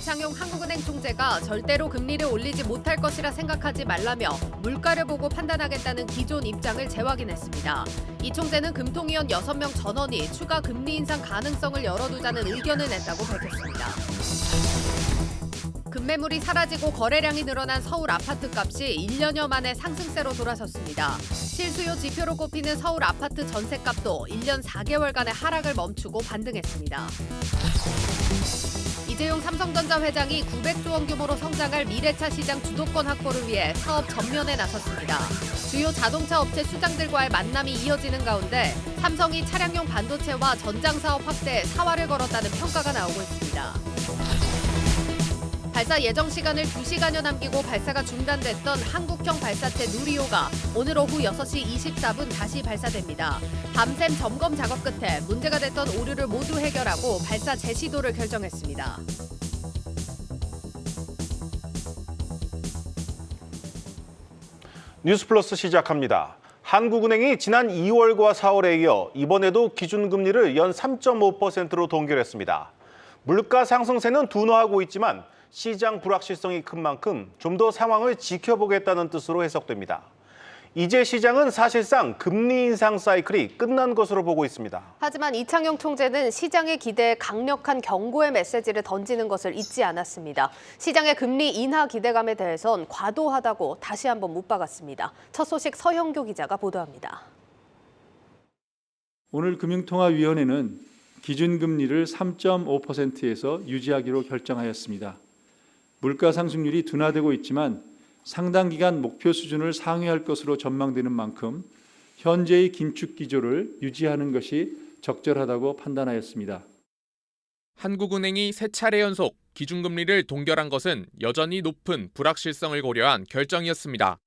이창용 한국은행 총재가 절대로 금리를 올리지 못할 것이라 생각하지 말라며 물가를 보고 판단하겠다는 기존 입장을 재확인했습니다. 이 총재는 금통위원 6명 전원이 추가 금리 인상 가능성을 열어두자는 의견을 냈다고 밝혔습니다. 급매물이 사라지고 거래량이 늘어난 서울 아파트 값이 1년여 만에 상승세로 돌아섰습니다. 실수요 지표로 꼽히는 서울 아파트 전셋값도 1년 4개월간의 하락을 멈추고 반등했습니다. 이재용 삼성전자 회장이 900조 원 규모로 성장할 미래차 시장 주도권 확보를 위해 사업 전면에 나섰습니다. 주요 자동차 업체 수장들과의 만남이 이어지는 가운데 삼성이 차량용 반도체와 전장 사업 확대에 사활을 걸었다는 평가가 나오고 있습니다. 발사 예정 시간을 2시간여 남기고 발사가 중단됐던 한국형 발사체 누리호가 오늘 오후 6시 24분 다시 발사됩니다. 밤샘 점검 작업 끝에 문제가 됐던 오류를 모두 해결하고 발사 재시도를 결정했습니다. 뉴스플러스 시작합니다. 한국은행이 지난 2월과 4월에 이어 이번에도 기준금리를 연 3.5%로 동결했습니다. 물가 상승세는 둔화하고 있지만 시장 불확실성이 큰 만큼 좀 더 상황을 지켜보겠다는 뜻으로 해석됩니다. 이제 시장은 사실상 금리 인상 사이클이 끝난 것으로 보고 있습니다. 하지만 이창용 총재는 시장의 기대에 강력한 경고의 메시지를 던지는 것을 잊지 않았습니다. 시장의 금리 인하 기대감에 대해선 과도하다고 다시 한번 못 박았습니다. 첫 소식 서형교 기자가 보도합니다. 오늘 금융통화위원회는 기준금리를 3.5%에서 유지하기로 결정하였습니다. 물가 상승률이 둔화되고 있지만 상당 기간 목표 수준을 상회할 것으로 전망되는 만큼 현재의 긴축 기조를 유지하는 것이 적절하다고 판단하였습니다. 한국은행이 세 차례 연속 기준금리를 동결한 것은 여전히 높은 불확실성을 고려한 결정이었습니다.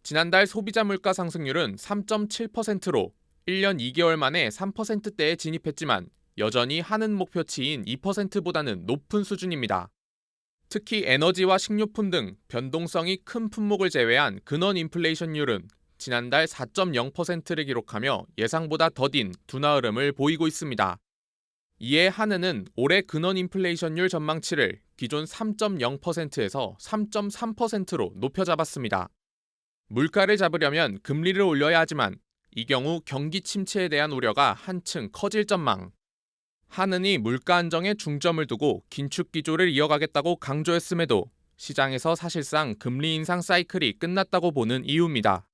지난달 소비자 물가 상승률은 3.7%로 1년 2개월 만에 3%대에 진입했지만 여전히 하는 목표치인 2%보다는 높은 수준입니다. 특히 에너지와 식료품 등 변동성이 큰 품목을 제외한 근원 인플레이션율은 지난달 4.0%를 기록하며 예상보다 더딘 둔화 흐름을 보이고 있습니다. 이에 한은은 올해 근원 인플레이션율 전망치를 기존 3.0%에서 3.3%로 높여 잡았습니다. 물가를 잡으려면 금리를 올려야 하지만 이 경우 경기 침체에 대한 우려가 한층 커질 전망. 한은이 물가 안정에 중점을 두고 긴축 기조를 이어가겠다고 강조했음에도 시장에서 사실상 금리 인상 사이클이 끝났다고 보는 이유입니다.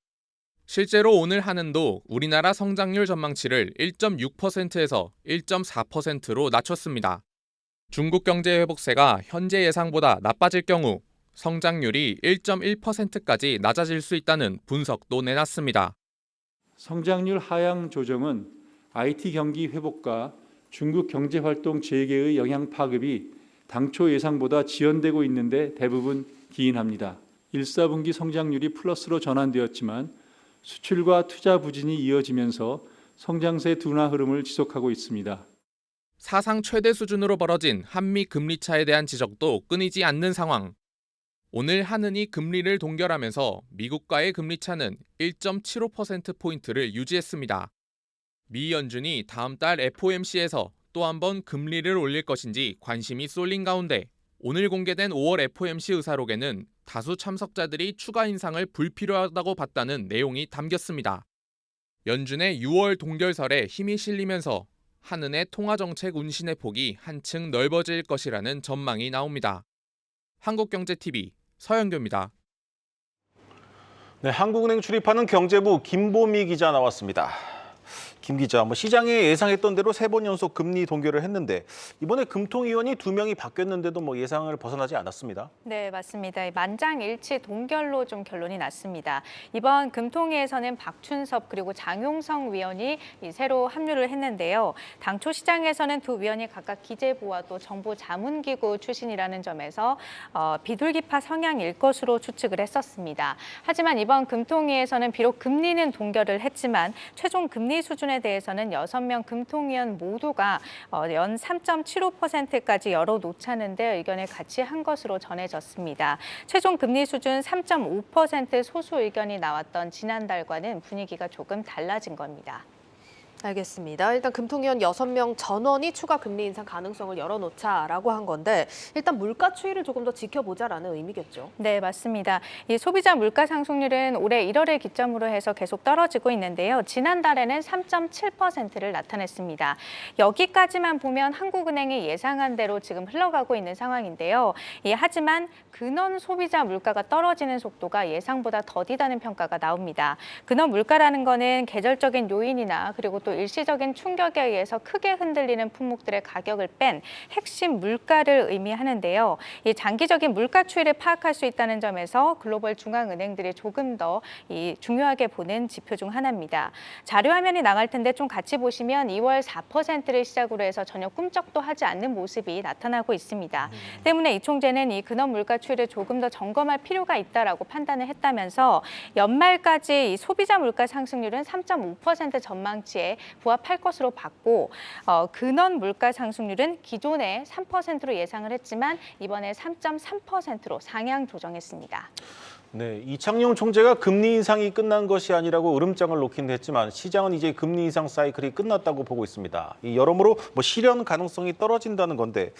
실제로 오늘 한은도 우리나라 성장률 전망치를 1.6%에서 1.4%로 낮췄습니다. 중국 경제 회복세가 현재 예상보다 나빠질 경우 성장률이 1.1%까지 낮아질 수 있다는 분석도 내놨습니다. 성장률 하향 조정은 IT 경기 회복과 중국 경제활동 재개의 영향 파급이 당초 예상보다 지연되고 있는데 대부분 기인합니다. 1, 4분기 성장률이 플러스로 전환되었지만 수출과 투자 부진이 이어지면서 성장세 둔화 흐름을 지속하고 있습니다. 사상 최대 수준으로 벌어진 한미 금리 차에 대한 지적도 끊이지 않는 상황. 오늘 한은이 금리를 동결하면서 미국과의 금리 차는 1.75%포인트를 유지했습니다. 미 연준이 다음 달 FOMC에서 또 한 번 금리를 올릴 것인지 관심이 쏠린 가운데 오늘 공개된 5월 FOMC 의사록에는 다수 참석자들이 추가 인상을 불필요하다고 봤다는 내용이 담겼습니다. 연준의 6월 동결설에 힘이 실리면서 한은의 통화정책 운신의 폭이 한층 넓어질 것이라는 전망이 나옵니다. 한국경제TV 서영교입니다. 네, 한국은행 출입하는 경제부 김보미 기자 나왔습니다. 김 기자, 시장이 예상했던 대로 3번 연속 금리 동결을 했는데 이번에 금통위원이 2명이 바뀌었는데도 예상을 벗어나지 않았습니다. 네, 맞습니다. 만장일치 동결로 좀 결론이 났습니다. 이번 금통위에서는 박춘섭 그리고 장용성 위원이 새로 합류를 했는데요. 당초 시장에서는 두 위원이 각각 기재부와 또 정보자문기구 출신이라는 점에서 비둘기파 성향일 것으로 추측을 했었습니다. 하지만 이번 금통위에서는 비록 금리는 동결을 했지만 최종 금리 수준에 대해서는 6명 금통위원 모두가 연 3.75%까지 열어놓자는데 의견을 같이 한 것으로 전해졌습니다. 최종 금리 수준 3.5% 소수 의견이 나왔던 지난달과는 분위기가 조금 달라진 겁니다. 알겠습니다. 일단 금통위원 6명 전원이 추가 금리 인상 가능성을 열어놓자라고 한 건데 일단 물가 추이를 조금 더 지켜보자라는 의미겠죠. 네, 맞습니다. 이 소비자 물가 상승률은 올해 1월을 기점으로 해서 계속 떨어지고 있는데요. 지난달에는 3.7%를 나타냈습니다. 여기까지만 보면 한국은행이 예상한 대로 지금 흘러가고 있는 상황인데요. 하지만 근원 소비자 물가가 떨어지는 속도가 예상보다 더디다는 평가가 나옵니다. 근원 물가라는 거는 계절적인 요인이나 그리고 또 일시적인 충격에 의해서 크게 흔들리는 품목들의 가격을 뺀 핵심 물가를 의미하는데요. 이 장기적인 물가 추이를 파악할 수 있다는 점에서 글로벌 중앙은행들이 조금 더 중요하게 보는 지표 중 하나입니다. 자료 화면이 나갈 텐데 좀 같이 보시면 2월 4%를 시작으로 해서 전혀 꿈쩍도 하지 않는 모습이 나타나고 있습니다. 때문에 이 총재는 이 근원 물가 추이를 조금 더 점검할 필요가 있다라고 판단을 했다면서 연말까지 이 소비자 물가 상승률은 3.5% 전망치에 부합할 것으로 봤고 근원 물가 상승률은 기존에 3%로 예상을 했지만 이번에 3.3%로 상향 조정했습니다. 네, 이창용 총재가 금리 인상이 끝난 것이 아니라고 으름장을 놓긴 했지만 시장은 이제 금리 인상 사이클이 끝났다고 보고 있습니다. 여러모로 실현 가능성이 떨어진다는 건데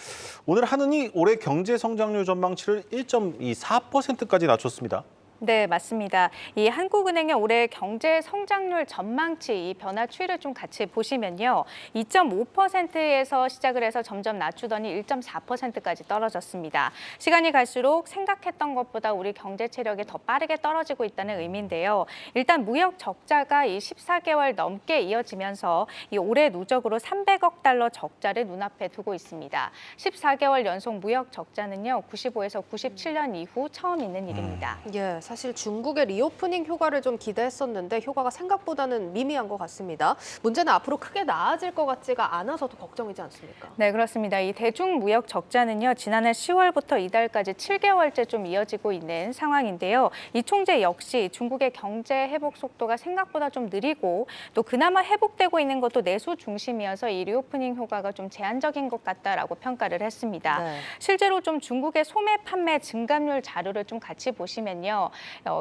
오늘 한은이 올해 경제 성장률 전망치를 1.24%까지 낮췄습니다. 네, 맞습니다. 이 한국은행의 올해 경제 성장률 전망치 이 변화 추이를 좀 같이 보시면요. 2.5%에서 시작을 해서 점점 낮추더니 1.4%까지 떨어졌습니다. 시간이 갈수록 생각했던 것보다 우리 경제 체력이 더 빠르게 떨어지고 있다는 의미인데요. 일단 무역 적자가 이 14개월 넘게 이어지면서 이 올해 누적으로 300억 달러 적자를 눈앞에 두고 있습니다. 14개월 연속 무역 적자는요. 95에서 97년 이후 처음 있는 일입니다. 예, 사실 중국의 리오프닝 효과를 좀 기대했었는데 효과가 생각보다는 미미한 것 같습니다. 문제는 앞으로 크게 나아질 것 같지가 않아서도 걱정이지 않습니까? 네, 그렇습니다. 이 대중 무역 적자는요, 지난해 10월부터 이달까지 7개월째 좀 이어지고 있는 상황인데요. 이 총재 역시 중국의 경제 회복 속도가 생각보다 좀 느리고 또 그나마 회복되고 있는 것도 내수 중심이어서 이 리오프닝 효과가 좀 제한적인 것 같다라고 평가를 했습니다. 네. 실제로 좀 중국의 소매 판매 증감률 자료를 좀 같이 보시면요.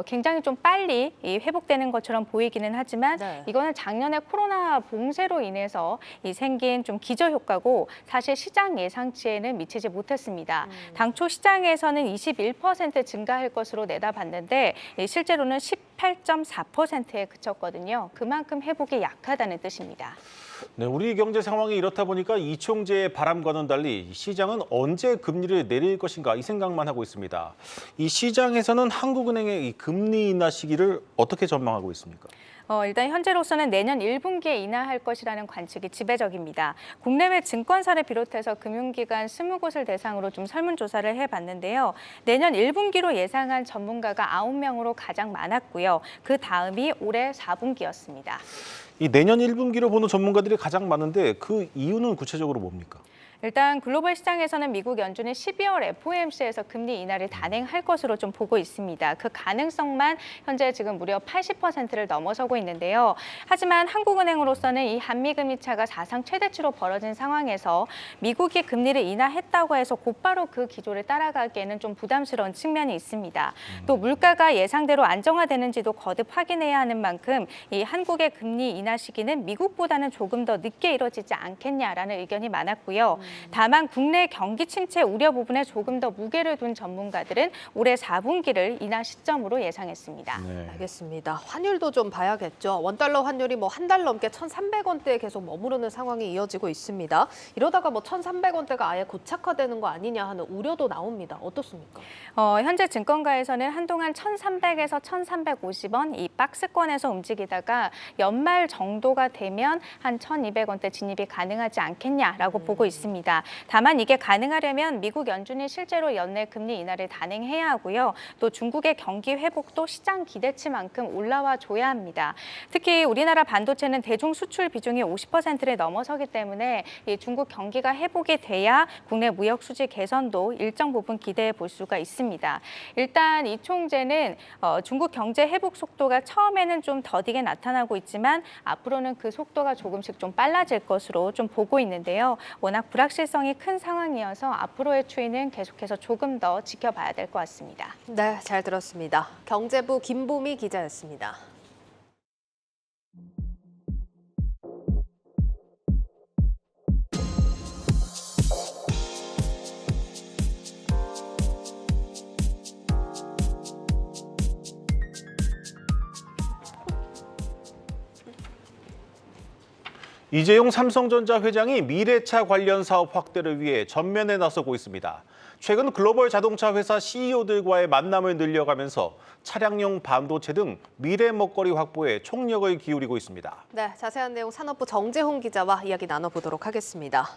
굉장히 좀 빨리 회복되는 것처럼 보이기는 하지만 네. 이거는 작년에 코로나 봉쇄로 인해서 생긴 좀 기저 효과고 사실 시장 예상치에는 미치지 못했습니다. 당초 시장에서는 21% 증가할 것으로 내다봤는데 실제로는 18.4%에 그쳤거든요. 그만큼 회복이 약하다는 뜻입니다. 네, 우리 경제 상황이 이렇다 보니까 이 총재의 바람과는 달리 시장은 언제 금리를 내릴 것인가 이 생각만 하고 있습니다. 이 시장에서는 한국은행의 이 금리 인하 시기를 어떻게 전망하고 있습니까? 일단 현재로서는 내년 1분기에 인하할 것이라는 관측이 지배적입니다. 국내외 증권사를 비롯해서 금융기관 20곳을 대상으로 좀 설문조사를 해봤는데요. 내년 1분기로 예상한 전문가가 9명으로 가장 많았고요. 그 다음이 올해 4분기였습니다. 이 내년 1분기로 보는 전문가들이 가장 많은데 그 이유는 구체적으로 뭡니까? 일단 글로벌 시장에서는 미국 연준이 12월 FOMC에서 금리 인하를 단행할 것으로 좀 보고 있습니다. 그 가능성만 현재 지금 무려 80%를 넘어서고 있는데요. 하지만 한국은행으로서는 이 한미금리 차가 사상 최대치로 벌어진 상황에서 미국이 금리를 인하했다고 해서 곧바로 그 기조를 따라가기에는 좀 부담스러운 측면이 있습니다. 또 물가가 예상대로 안정화되는지도 거듭 확인해야 하는 만큼 이 한국의 금리 인하 시기는 미국보다는 조금 더 늦게 이뤄지지 않겠냐라는 의견이 많았고요. 다만 국내 경기 침체 우려 부분에 조금 더 무게를 둔 전문가들은 올해 4분기를 인하 시점으로 예상했습니다. 네. 알겠습니다. 환율도 좀 봐야겠죠. 원달러 환율이 한 달 넘게 1,300원대에 계속 머무르는 상황이 이어지고 있습니다. 이러다가 1,300원대가 아예 고착화되는 거 아니냐 하는 우려도 나옵니다. 어떻습니까? 현재 증권가에서는 한동안 1,300에서 1,350원 이 박스권에서 움직이다가 연말 정도가 되면 한 1,200원대 진입이 가능하지 않겠냐라고 보고 있습니다. 다만 이게 가능하려면 미국 연준이 실제로 연내 금리 인하를 단행해야 하고요. 또 중국의 경기 회복도 시장 기대치만큼 올라와 줘야 합니다. 특히 우리나라 반도체는 대중 수출 비중이 50%를 넘어서기 때문에 이 중국 경기가 회복이 돼야 국내 무역 수지 개선도 일정 부분 기대해 볼 수가 있습니다. 일단 이 총재는 중국 경제 회복 속도가 처음에는 좀 더디게 나타나고 있지만 앞으로는 그 속도가 조금씩 좀 빨라질 것으로 좀 보고 있는데요. 워낙 불확실성이 큰 상황이어서 앞으로의 추이는 계속해서 조금 더 지켜봐야 될 것 같습니다. 네, 잘 들었습니다. 경제부 김보미 기자였습니다. 이재용 삼성전자 회장이 미래차 관련 사업 확대를 위해 전면에 나서고 있습니다. 최근 글로벌 자동차 회사 CEO들과의 만남을 늘려가면서 차량용 반도체 등 미래 먹거리 확보에 총력을 기울이고 있습니다. 네, 자세한 내용 산업부 정재홍 기자와 이야기 나눠보도록 하겠습니다.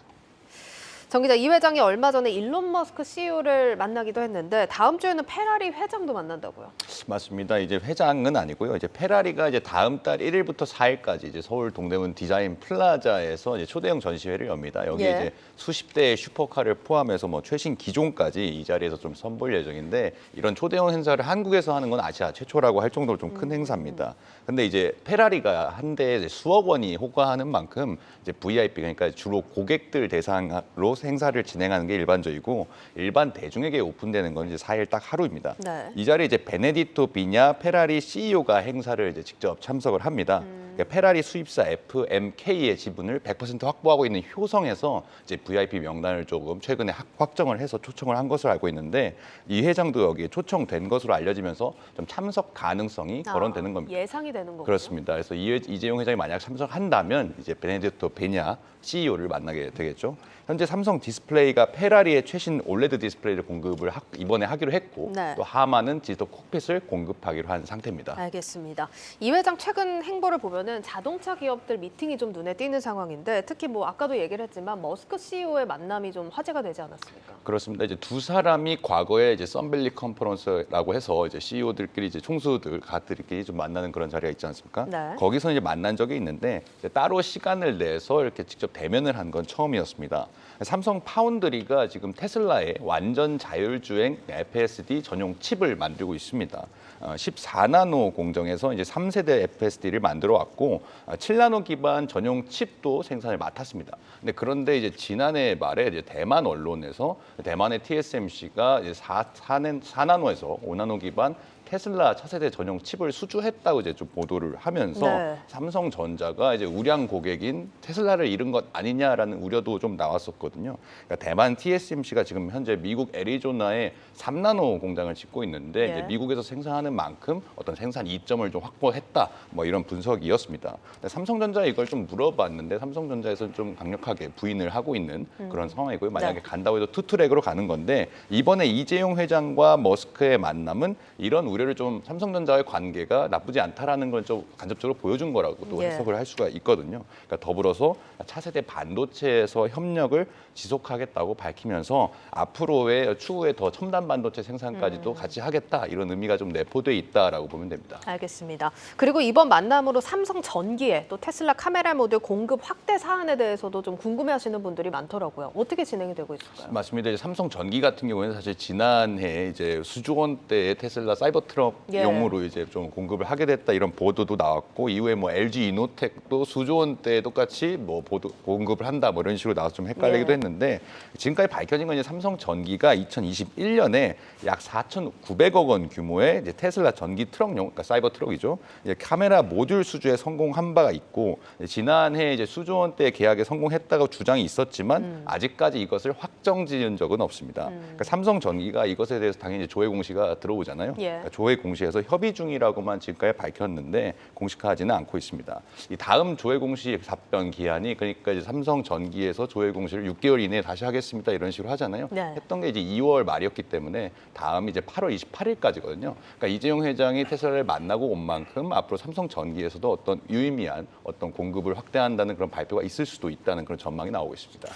정 기자, 이 회장이 얼마 전에 일론 머스크 CEO를 만나기도 했는데 다음 주에는 페라리 회장도 만난다고요? 맞습니다. 이제 회장은 아니고요. 이제 페라리가 이제 다음 달 1일부터 4일까지 이제 서울 동대문 디자인 플라자에서 이제 초대형 전시회를 엽니다. 여기에 이제 수십 대의 슈퍼카를 포함해서 뭐 최신 기종까지 이 자리에서 좀 선보일 예정인데, 이런 초대형 행사를 한국에서 하는 건 아시아 최초라고 할 정도로 좀 큰 행사입니다. 근데 이제 페라리가 한 대에 수억 원이 호가하는 만큼 이제 VIP, 그러니까 주로 고객들 대상으로 행사를 진행하는 게 일반적이고, 일반 대중에게 오픈되는 건 이제 4일 딱 하루입니다. 네. 이 자리에 이제 베네디토 비냐 페라리 CEO가 행사를 이제 직접 참석을 합니다. 그러니까 페라리 수입사 FMK의 지분을 100% 확보하고 있는 효성에서 이제 VIP 명단을 조금 최근에 확정을 해서 초청을 한 것으로 알고 있는데, 이 회장도 여기에 초청된 것으로 알려지면서 좀 참석 가능성이 거론되는 겁니다. 예상이 되는 거군요. 그렇습니다. 그래서 이재용 회장이 만약 참석한다면 이제 베네디토 베냐 CEO를 만나게 되겠죠. 현재 삼성 디스플레이가 페라리의 최신 올레드 디스플레이를 공급을 이번에 하기로 했고, 네. 또 하마는 디지털 콕핏을 공급하기로 한 상태입니다. 알겠습니다. 이 회장 최근 행보를 보면은 자동차 기업들 미팅이 좀 눈에 띄는 상황인데, 특히 뭐 아까도 얘기를 했지만 머스크 CEO의 만남이 좀 화제가 되지 않았습니까? 그렇습니다. 이제 두 사람이 과거에 이제 썬밸리 컨퍼런스라고 해서 이제 CEO들끼리 이제 총수들 가들끼리 좀 만나는 그런 자리가 있지 않습니까? 네. 거기서 이제 만난 적이 있는데, 이제 따로 시간을 내서 이렇게 직접 대면을 한 건 처음이었습니다. 삼성 파운드리가 지금 테슬라의 완전 자율주행 FSD 전용 칩을 만들고 있습니다. 14나노 공정에서 이제 3세대 FSD를 만들어 왔고, 7나노 기반 전용 칩도 생산을 맡았습니다. 그런데 이제 지난해 말에 이제 대만 언론에서 대만의 TSMC가 이제 4나노에서 5나노 기반 테슬라 차세대 전용 칩을 수주했다고 이제 좀 보도를 하면서 네. 삼성전자가 이제 우량 고객인 테슬라를 잃은 것 아니냐라는 우려도 좀 나왔었거든요. 그러니까 대만 TSMC가 지금 현재 미국 애리조나에 3나노 공장을 짓고 있는데, 이제 미국에서 생산하는 만큼 어떤 생산 이점을 좀 확보했다, 뭐 이런 분석이었습니다. 근데 삼성전자에 이걸 좀 물어봤는데 삼성전자에서는 좀 강력하게 부인을 하고 있는 그런 상황이고요. 만약에 간다고 해도 투트랙으로 가는 건데, 이번에 이재용 회장과 머스크의 만남은 이런 우려를 좀 삼성전자의 관계가 나쁘지 않다라는 걸 좀 간접적으로 보여준 거라고도 해석을 할 수가 있거든요. 그러니까 더불어서 차세대 반도체에서 협력을 지속하겠다고 밝히면서 앞으로의 추후에 더 첨단 반도체 생산까지도 같이 하겠다, 이런 의미가 좀 내포돼 있다라고 보면 됩니다. 알겠습니다. 그리고 이번 만남으로 삼성 전기에 또 테슬라 카메라 모듈 공급 확대 사안에 대해서도 좀 궁금해하시는 분들이 많더라고요. 어떻게 진행이 되고 있을까요? 맞습니다. 이제 삼성 전기 같은 경우에는 사실 지난해 이제 수조 원대의 테슬라 사이버 트럭용으로 이제 좀 공급을 하게 됐다, 이런 보도도 나왔고, 이후에 뭐 LG 이노텍도 수조 원대 똑같이 뭐 공급을 한다, 뭐 이런 식으로 나와서 좀 헷갈리기도 했는데, 지금까지 밝혀진 건 이제 삼성 전기가 2021년에 약 4,900억 원 규모의 이제 테슬라 전기 트럭용, 그러니까 사이버 트럭이죠. 이제 카메라 모듈 수주에 성공한 바가 있고, 지난해 이제 수조 원대 계약에 성공했다고 주장이 있었지만 아직까지 이것을 확정지은 적은 없습니다. 그러니까 삼성 전기가 이것에 대해서 당연히 조회 공시가 들어오잖아요. 그러니까 조회 공시에서 협의 중이라고만 지금까지 밝혔는데 공식화하지는 않고 있습니다. 이 다음 조회 공시 답변 기한이, 그러니까 이제 삼성 전기에서 조회 공시를 6개월 이내에 다시 하겠습니다, 이런 식으로 하잖아요. 했던 게 이제 2월 말이었기 때문에 다음이 이제 8월 28일까지거든요. 그러니까 이재용 회장이 테슬라를 만나고 온 만큼 앞으로 삼성 전기에서도 어떤 유의미한 어떤 공급을 확대한다는 그런 발표가 있을 수도 있다는 그런 전망이 나오고 있습니다.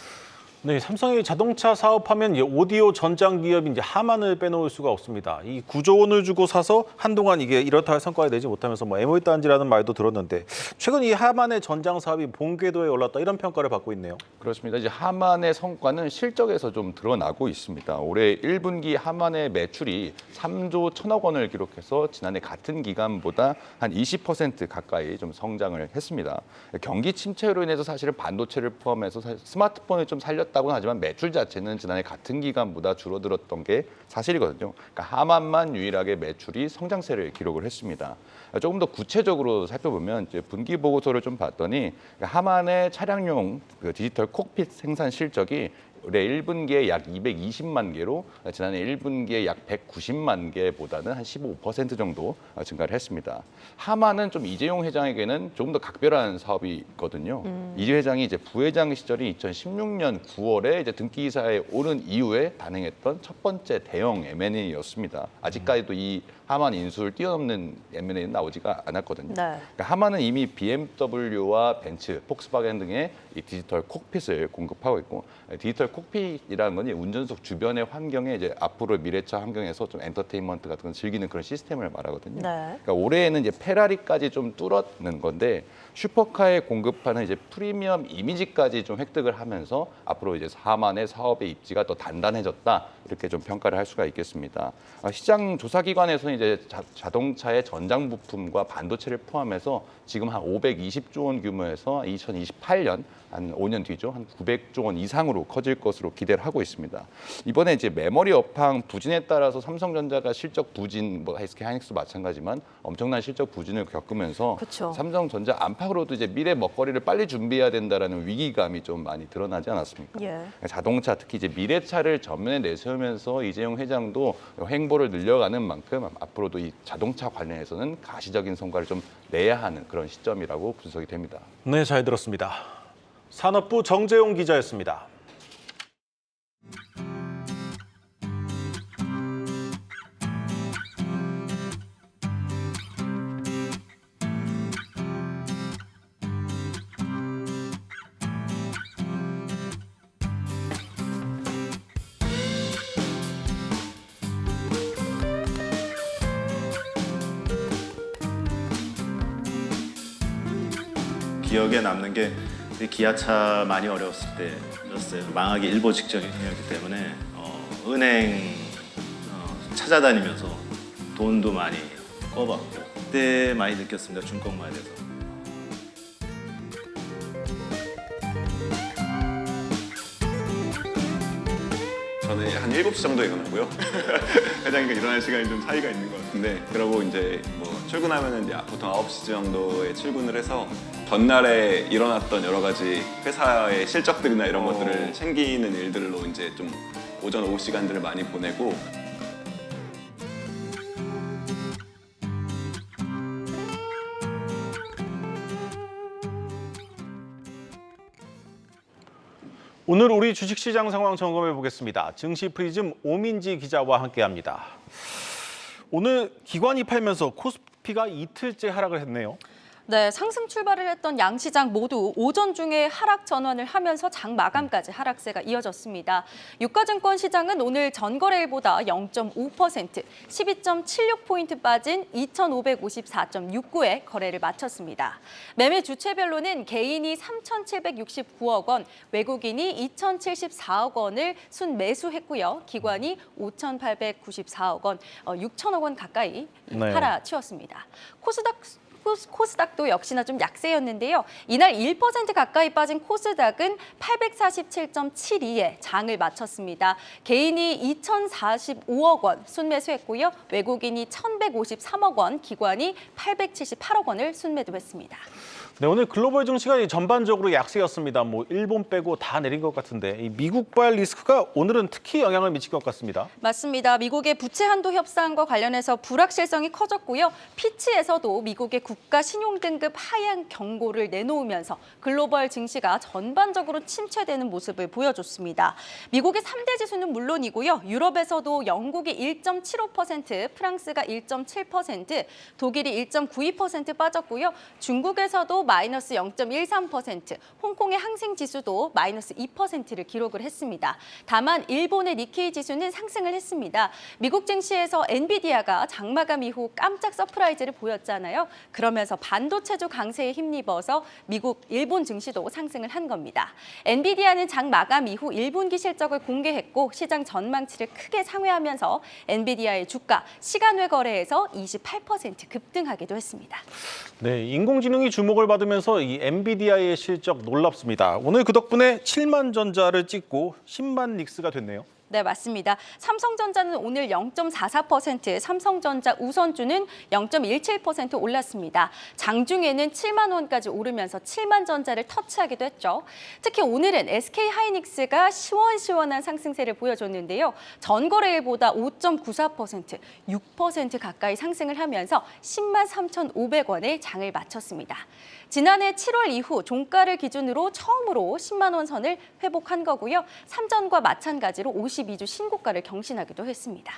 네, 삼성이 자동차 사업하면 오디오 전장 기업인 이제 하만을 빼놓을 수가 없습니다. 이 9조 원을 주고 사서 한동안 이게 이렇다 할 성과가 내지 못하면서 뭐 애물단지라는 말도 들었는데, 최근 이 하만의 전장 사업이 본궤도에 올랐다, 이런 평가를 받고 있네요. 그렇습니다. 이제 하만의 성과는 실적에서 좀 드러나고 있습니다. 올해 1분기 하만의 매출이 3조 1천억 원을 기록해서 지난해 같은 기간보다 한 20% 가까이 좀 성장을 했습니다. 경기 침체로 인해서 사실은 반도체를 포함해서 스마트폰을 좀 살렸다고는 하지만 매출 자체는 지난해 같은 기간보다 줄어들었던 게 사실이거든요. 그러니까 하만만 유일하게 매출이 성장세를 기록을 했습니다. 조금 더 구체적으로 살펴보면 이제 분기 보고서를 좀 봤더니 하만의 차량용 디지털 콕핏 생산 실적이 올해 1분기에 약 220만 개로 지난해 1분기에 약 190만 개보다는 한 15% 정도 증가를 했습니다. 하마는 좀 이재용 회장에게는 조금 더 각별한 사업이거든요. 이 회장이 이제 부회장 시절이 2016년 9월에 이제 등기이사에 오른 이후에 단행했던 첫 번째 대형 M&A였습니다. 아직까지도 이 하만 인수를 뛰어넘는 M&A는 나오지가 않았거든요. 네. 그러니까 하만은 이미 BMW와 벤츠, 폭스바겐 등의 이 디지털 콕핏을 공급하고 있고, 디지털 콕핏이라는 건 운전석 주변의 환경에 이제 앞으로 미래차 환경에서 좀 엔터테인먼트 같은 걸 즐기는 그런 시스템을 말하거든요. 네. 그러니까 올해에는 이제 페라리까지 좀 뚫었는 건데, 슈퍼카에 공급하는 이제 프리미엄 이미지까지 좀 획득을 하면서 앞으로 이제 하만의 사업의 입지가 더 단단해졌다, 이렇게 좀 평가를 할 수가 있겠습니다. 시장 조사기관에서는 이제 자동차의 전장 부품과 반도체를 포함해서 지금 한 520조 원 규모에서 2028년 한 5년 뒤죠, 한 900조 원 이상으로 커질 것으로 기대를 하고 있습니다. 이번에 이제 메모리 업황 부진에 따라서 삼성전자가 실적 부진, 뭐 SK 하이닉스도 마찬가지지만 엄청난 실적 부진을 겪으면서 그쵸. 삼성전자 안팎으로도 이제 미래 먹거리를 빨리 준비해야 된다라는 위기감이 좀 많이 드러나지 않았습니까? 예. 자동차, 특히 이제 미래차를 전면에 내세우면서 이재용 회장도 행보를 늘려가는 만큼 앞으로도 이 자동차 관련해서는 가시적인 성과를 좀 내야 하는 그런 시점이라고 분석이 됩니다. 네, 잘 들었습니다. 산업부 정재용 기자였습니다. 기억에 남는 게 기아차 많이 어려웠을 때였어요. 망하기 일보 직전이었기 때문에 은행 찾아다니면서 돈도 많이 꿔봤고 그때 많이 느꼈습니다. 중꺾만에 대해서. 저는 한 7시 정도에 일어나고요. 회장님과 일어날 시간이 좀 차이가 있는 것 같은데, 그러고 이제 뭐 출근하면은 이제 보통 9시 정도에 출근을 해서 전날에 일어났던 여러 가지 회사의 실적들이나 이런 것들을 챙기는 일들로 이제 좀 오전 오후 시간들을 많이 보내고, 오늘 우리 주식시장 상황 점검해 보겠습니다. 증시 프리즘 오민지 기자와 함께합니다. 오늘 기관이 팔면서 코스피가 이틀째 하락을 했네요. 네, 상승 출발을 했던 양시장 모두 오전 중에 하락 전환을 하면서 장 마감까지 하락세가 이어졌습니다. 유가증권 시장은 오늘 전거래일보다 0.5%, 12.76포인트 빠진 2,554.69에 거래를 마쳤습니다. 매매 주체별로는 개인이 3,769억 원, 외국인이 2,074억 원을 순매수했고요. 기관이 5,894억 원, 6천억 원 가까이 팔아치웠습니다. 코스닥도 역시나 좀 약세였는데요. 이날 1% 가까이 빠진 코스닥은 847.72에 장을 마쳤습니다. 개인이 2,045억 원 순매수했고요. 외국인이 1,153억 원, 기관이 878억 원을 순매도했습니다. 네, 오늘 글로벌 증시가 전반적으로 약세였습니다. 뭐 일본 빼고 다 내린 것 같은데 이 미국발 리스크가 오늘은 특히 영향을 미칠 것 같습니다. 맞습니다. 미국의 부채 한도 협상과 관련해서 불확실성이 커졌고요. 피치에서도 미국의 국가 신용 등급 하향 경고를 내놓으면서 글로벌 증시가 전반적으로 침체되는 모습을 보여줬습니다. 미국의 3대 지수는 물론이고요. 유럽에서도 영국이 1.75%, 프랑스가 1.7%, 독일이 1.92% 빠졌고요. 중국에서도 마이너스 0.13%, 홍콩의 항생 지수도 마이너스 2%를 기록을 했습니다. 다만 일본의 니케이 지수는 상승을 했습니다. 미국 증시에서 엔비디아가 장마감 이후 깜짝 서프라이즈를 보였잖아요. 그러면서 반도체주 강세에 힘입어서 미국, 일본 증시도 상승을 한 겁니다. 엔비디아는 장 마감 이후 1분기 실적을 공개했고 시장 전망치를 크게 상회하면서 엔비디아의 주가 시간외 거래에서 28% 급등하기도 했습니다. 네, 인공지능이 주목을 받으면서 이 엔비디아의 실적 놀랍습니다. 오늘 그 덕분에 7만 전자를 찍고 10만 닉스가 됐네요. 네, 맞습니다. 삼성전자는 오늘 0.44%, 삼성전자 우선주는 0.17% 올랐습니다. 장중에는 7만 원까지 오르면서 7만 전자를 터치하기도 했죠. 특히 오늘은 SK하이닉스가 시원시원한 상승세를 보여줬는데요. 전거래일보다 5.94%, 6% 가까이 상승을 하면서 10만 3,500원에 장을 마쳤습니다. 지난해 7월 이후 종가를 기준으로 처음으로 10만 원 선을 회복한 거고요. 삼전과 마찬가지로 52주 신고가를 경신하기도 했습니다.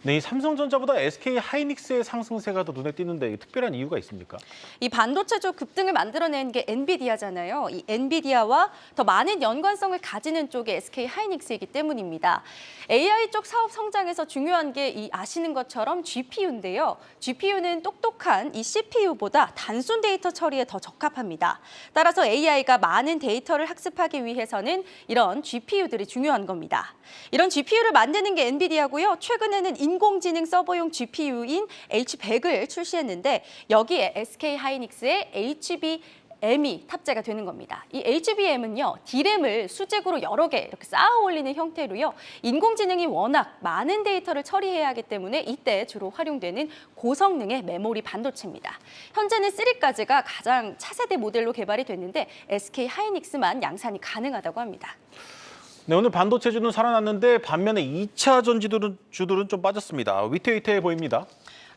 네, 이 삼성전자보다 SK하이닉스의 상승세가 더 눈에 띄는데 특별한 이유가 있습니까? 이 반도체주 급등을 만들어낸 게 엔비디아잖아요. 이 엔비디아와 더 많은 연관성을 가지는 쪽이 SK하이닉스이기 때문입니다. AI 쪽 사업 성장에서 중요한 게 이 아시는 것처럼 GPU인데요. GPU는 똑똑한 이 CPU보다 단순 데이터 처리에 더 적합합니다. 따라서 AI가 많은 데이터를 학습하기 위해서는 이런 GPU들이 중요한 겁니다. 이런 GPU를 만드는 게 엔비디아고요. 최근에는 인공지능 서버용 GPU인 H100을 출시했는데 여기에 SK하이닉스의 HBM이 탑재가 되는 겁니다. 이 HBM은요, D램을 수직으로 여러 개 이렇게 쌓아 올리는 형태로요. 인공지능이 워낙 많은 데이터를 처리해야 하기 때문에 이때 주로 활용되는 고성능의 메모리 반도체입니다. 현재는 3까지가 가장 차세대 모델로 개발이 됐는데 SK하이닉스만 양산이 가능하다고 합니다. 네, 오늘 반도체주는 살아났는데 반면에 2차 전지주들은 좀 빠졌습니다. 위태위태해 보입니다.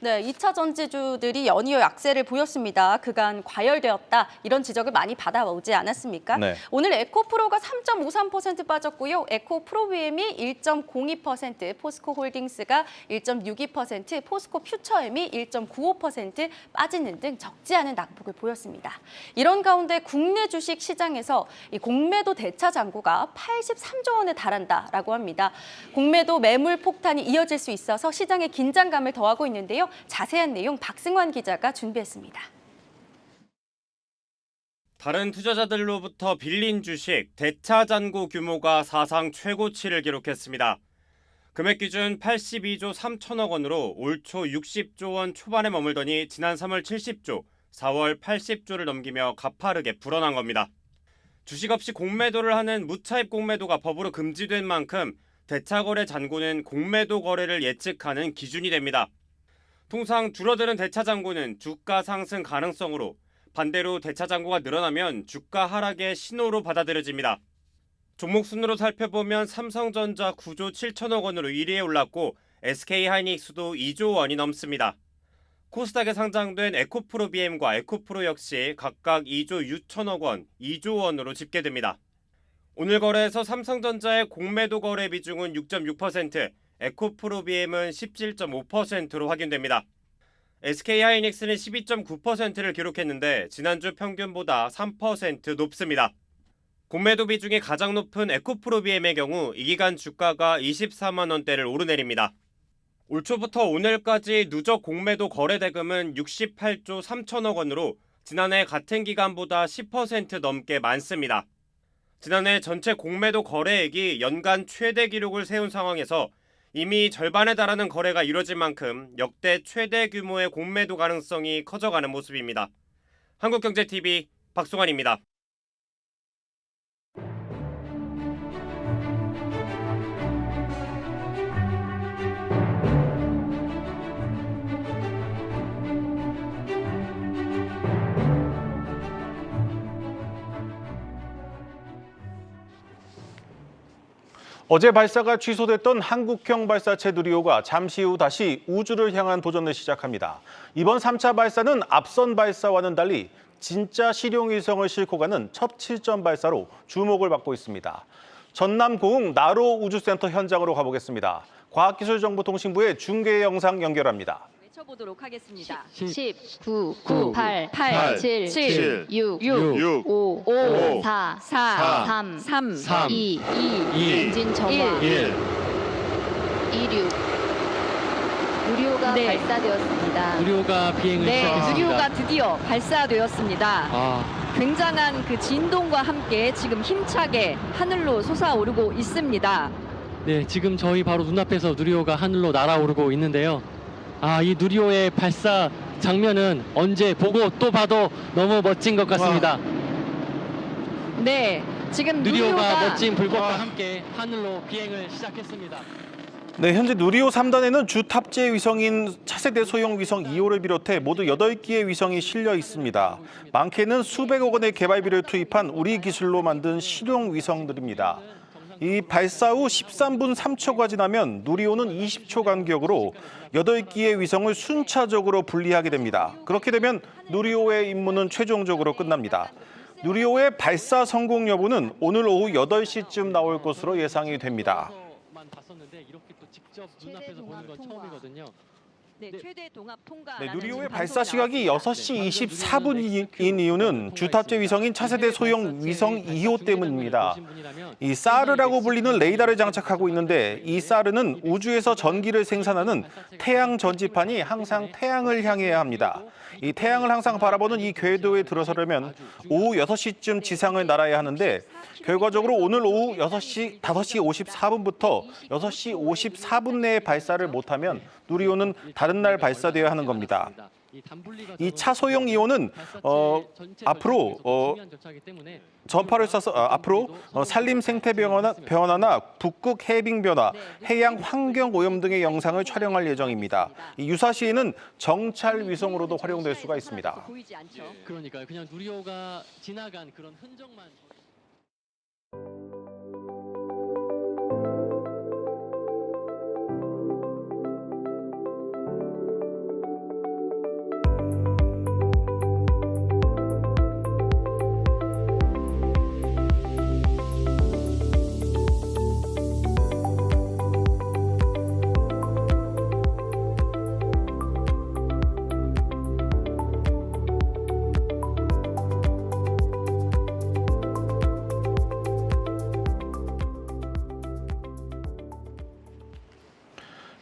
네, 2차 전지주들이 연이어 약세를 보였습니다. 그간 과열되었다 이런 지적을 많이 받아오지 않았습니까? 네. 오늘 에코프로가 3.53% 빠졌고요. 에코프로비엠이 1.02%, 포스코홀딩스가 1.62%, 포스코퓨처엠이 1.95% 빠지는 등 적지 않은 낙폭을 보였습니다. 이런 가운데 국내 주식 시장에서 이 공매도 대차 잔고가 83조 원에 달한다라고 합니다. 공매도 매물 폭탄이 이어질 수 있어서 시장에 긴장감을 더하고 있는데요. 자세한 내용 박승환 기자가 준비했습니다. 다른 투자자들로부터 빌린 주식 대차 잔고 규모가 사상 최고치를 기록했습니다. 금액 기준 82조 3천억 원으로 올 초 60조 원 초반에 머물더니 지난 3월 70조, 4월 80조를 넘기며 가파르게 불어난 겁니다. 주식 없이 공매도를 하는 무차입 공매도가 법으로 금지된 만큼 대차 거래 잔고는 공매도 거래를 예측하는 기준이 됩니다. 통상 줄어드는 대차 잔고는 주가 상승 가능성으로, 반대로 대차 잔고가 늘어나면 주가 하락의 신호로 받아들여집니다. 종목 순으로 살펴보면 삼성전자 9조 7천억 원으로 1위에 올랐고 SK하이닉스도 2조 원이 넘습니다. 코스닥에 상장된 에코프로비엠과 에코프로 역시 각각 2조 6천억 원, 2조 원으로 집계됩니다. 오늘 거래에서 삼성전자의 공매도 거래 비중은 6.6%, 에코프로비엠은 17.5%로 확인됩니다. SK하이닉스는 12.9%를 기록했는데 지난주 평균보다 3% 높습니다. 공매도 비중이 가장 높은 에코프로비엠의 경우 이 기간 주가가 24만 원대를 오르내립니다. 올 초부터 오늘까지 누적 공매도 거래 대금은 68조 3천억 원으로 지난해 같은 기간보다 10% 넘게 많습니다. 지난해 전체 공매도 거래액이 연간 최대 기록을 세운 상황에서 이미 절반에 달하는 거래가 이뤄진 만큼 역대 최대 규모의 공매도 가능성이 커져가는 모습입니다. 한국경제TV 박송환입니다. 어제 발사가 취소됐던 한국형 발사체 누리호가 잠시 후 다시 우주를 향한 도전을 시작합니다. 이번 3차 발사는 앞선 발사와는 달리 진짜 실용위성을 싣고 가는 첫 실전 발사로 주목을 받고 있습니다. 전남고흥 나로 우주센터 현장으로 가보겠습니다. 과학기술정보통신부의 중계 영상 연결합니다. 외쳐보도록 하겠습니다. 10, 9, 9, 8, 8, 7, 7, 6, 6, 5, 5, 4, 4, 3, 3, 2, 2, 엔진 정화, 1, 26. 누리호가 발사되었습니다. 누리호가 비행을 시작했습니다. 누리호가 드디어 발사되었습니다. 굉장한 그 진동과 함께 지금 힘차게 하늘로 솟아오르고 있습니다. 네, 지금 저희 바로 눈앞에서 누리호가 하늘로 날아오르고 있는데요. 이 누리호의 발사 장면은 언제 보고 또 봐도 너무 멋진 것 같습니다. 네, 지금 누리호가 멋진 불꽃과 함께 하늘로 비행을 시작했습니다. 네, 현재 누리호 3단에는 주 탑재 위성인 차세대 소형 위성 2호를 비롯해 모두 8개의 위성이 실려 있습니다. 많게는 수백억 원의 개발비를 투입한 우리 기술로 만든 실용 위성들입니다. 이 발사 후 13분 3초가 지나면 누리호는 20초 간격으로 8개의 위성을 순차적으로 분리하게 됩니다. 그렇게 되면 누리호의 임무는 최종적으로 끝납니다. 누리호의 발사 성공 여부는 오늘 오후 8시쯤 나올 것으로 예상이 됩니다. 이렇게 또 직접 눈앞에서 보는 건 처음이거든요. 네, 최대 동합 통과. 네, 누리호의 발사 시각이 6시 24분인 이유는 주탑재 위성인 차세대 소형 위성 2호 때문입니다. 이 사르라고 불리는 레이더를 장착하고 있는데 이 사르는 우주에서 전기를 생산하는 태양 전지판이 항상 태양을 향해야 합니다. 이 태양을 항상 바라보는 이 궤도에 들어서려면 오후 6시쯤 지상을 날아야 하는데 결과적으로 오늘 오후 5시 54분부터 6시 54분 내에 발사를 못하면 누리호는 다른 날 발사되어야 하는 겁니다. 이 차소형 2호는 앞으로 전파를 쏴서 앞으로 산림 생태 변화나 북극 해빙 변화, 해양 환경 오염 등의 영상을 촬영할 예정입니다. 이 유사시에는 정찰 위성으로도 활용될 수가 있습니다. 그러니까요. 그냥 누리호가 지나간 그런 흔적만.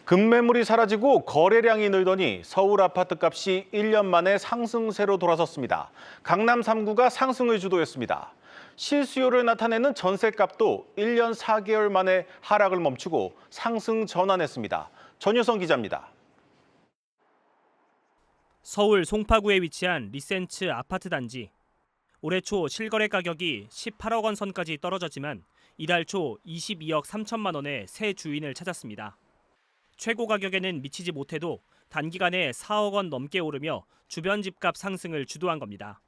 급매물이 사라지고 거래량이 늘더니 서울 아파트값이 1년 만에 상승세로 돌아섰습니다. 강남 3구가 상승을 주도했습니다. 실수요를 나타내는 전셋값도 1년 4개월 만에 하락을 멈추고 상승 전환했습니다. 전효성 기자입니다. 서울 송파구에 위치한 리센츠 아파트 단지. 올해 초 실거래 가격이 18억 원 선까지 떨어졌지만 이달 초 22억 3천만 원에 새 주인을 찾았습니다. 최고 가격에는 미치지 못해도 단기간에 4억 원 넘게 오르며 주변 집값 상승을 주도한 겁니다.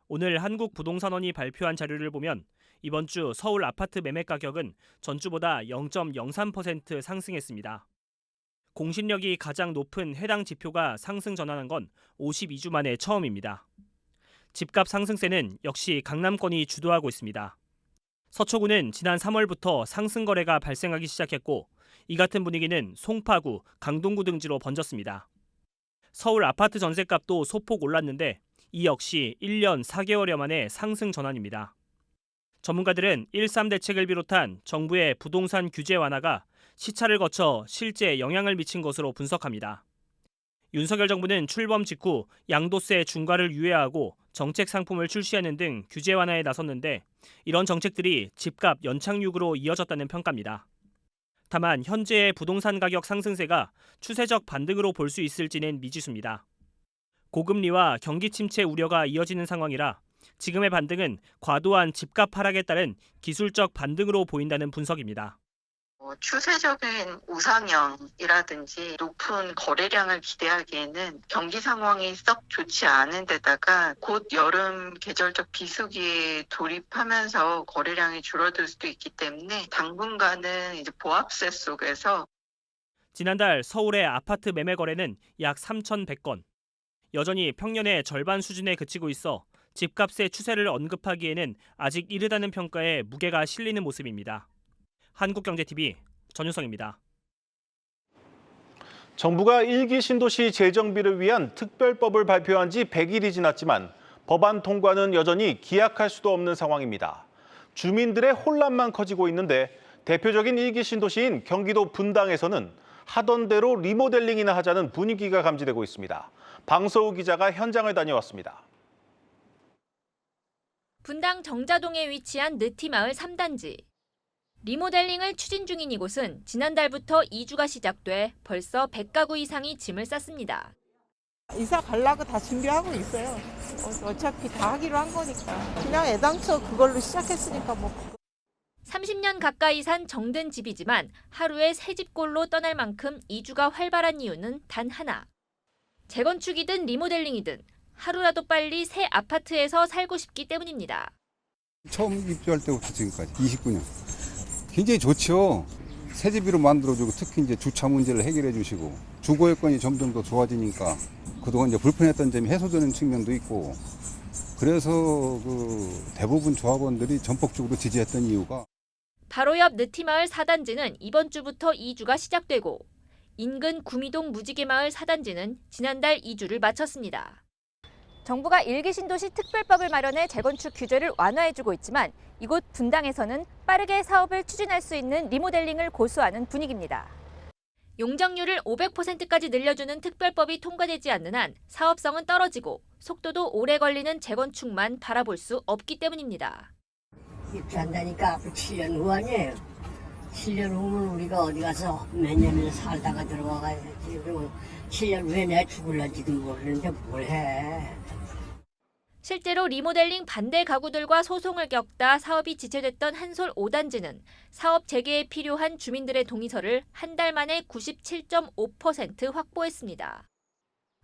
오늘 한국부동산원이 발표한 자료를 보면 이번 주 서울 아파트 매매 가격은 전주보다 0.03% 상승했습니다. 공신력이 가장 높은 해당 지표가 상승 전환한 건 52주 만에 처음입니다. 집값 상승세는 역시 강남권이 주도하고 있습니다. 서초구는 지난 3월부터 상승 거래가 발생하기 시작했고 이 같은 분위기는 송파구, 강동구 등지로 번졌습니다. 서울 아파트 전셋값도 소폭 올랐는데 이 역시 1년 4개월여 만에 상승 전환입니다. 전문가들은 1.3 대책을 비롯한 정부의 부동산 규제 완화가 시차를 거쳐 실제 영향을 미친 것으로 분석합니다. 윤석열 정부는 출범 직후 양도세 중과를 유예하고 정책 상품을 출시하는 등 규제 완화에 나섰는데 이런 정책들이 집값 연착륙으로 이어졌다는 평가입니다. 다만 현재의 부동산 가격 상승세가 추세적 반등으로 볼 수 있을지는 미지수입니다. 고금리와 경기 침체 우려가 이어지는 상황이라 지금의 반등은 과도한 집값 하락에 따른 기술적 반등으로 보인다는 분석입니다. 추세적인 우상향이라든지 높은 거래량을 기대하기에는 경기 상황이 썩 좋지 않은 데다가 곧 여름 계절적 비수기에 돌입하면서 거래량이 줄어들 수도 있기 때문에 당분간은 이제 보합세 속에서 지난달 서울의 아파트 매매 거래는 약 3,100건. 여전히 평년의 절반 수준에 그치고 있어 집값의 추세를 언급하기에는 아직 이르다는 평가에 무게가 실리는 모습입니다. 한국경제TV 전효성입니다. 정부가 1기 신도시 재정비를 위한 특별법을 발표한 지 100일이 지났지만 법안 통과는 여전히 기약할 수도 없는 상황입니다. 주민들의 혼란만 커지고 있는데 대표적인 1기 신도시인 경기도 분당에서는 하던 대로 리모델링이나 하자는 분위기가 감지되고 있습니다. 방서우 기자가 현장을 다녀왔습니다. 분당 정자동에 위치한 느티마을 3단지. 리모델링을 추진 중인 이곳은 지난달부터 이주가 시작돼 벌써 100가구 이상이 짐을 쌌습니다. 이사 가려고 다 준비하고 있어요. 어차피 다 하기로 한 거니까. 그냥 애당초 그걸로 시작했으니까 뭐. 30년 가까이 산 정든 집이지만 하루에 새 집골로 떠날 만큼 이주가 활발한 이유는 단 하나. 재건축이든 리모델링이든 하루라도 빨리 새 아파트에서 살고 싶기 때문입니다. 처음 입주할 때부터 지금까지 29년. 굉장히 좋죠. 새 집으로 만들어주고 특히 이제 주차 문제를 해결해 주시고 주거 여건이 점점 더 좋아지니까 그동안 이제 불편했던 점이 해소되는 측면도 있고 그래서 대부분 조합원들이 전폭적으로 지지했던 이유가 바로 옆 느티마을 4단지는 이번 주부터 이주가 시작되고 인근 구미동 무지개마을 4단지는 지난달 이주를 마쳤습니다. 정부가 일기 신도시 특별법을 마련해 재건축 규제를 완화해주고 있지만 이곳 분당에서는 빠르게 사업을 추진할 수 있는 리모델링을 고수하는 분위기입니다. 용적률을 500%까지 늘려주는 특별법이 통과되지 않는 한 사업성은 떨어지고 속도도 오래 걸리는 재건축만 바라볼 수 없기 때문입니다. 입주한다니까 앞으로 7년 후 아니에요. 7년 후면 우리가 어디 가서 몇 년을 살다가 들어와야지. 그리고 7년 후에 내가 죽을런지도 모르는데 뭘 해. 실제로 리모델링 반대 가구들과 소송을 겪다 사업이 지체됐던 한솔 5단지는 사업 재개에 필요한 주민들의 동의서를 한 달 만에 97.5% 확보했습니다.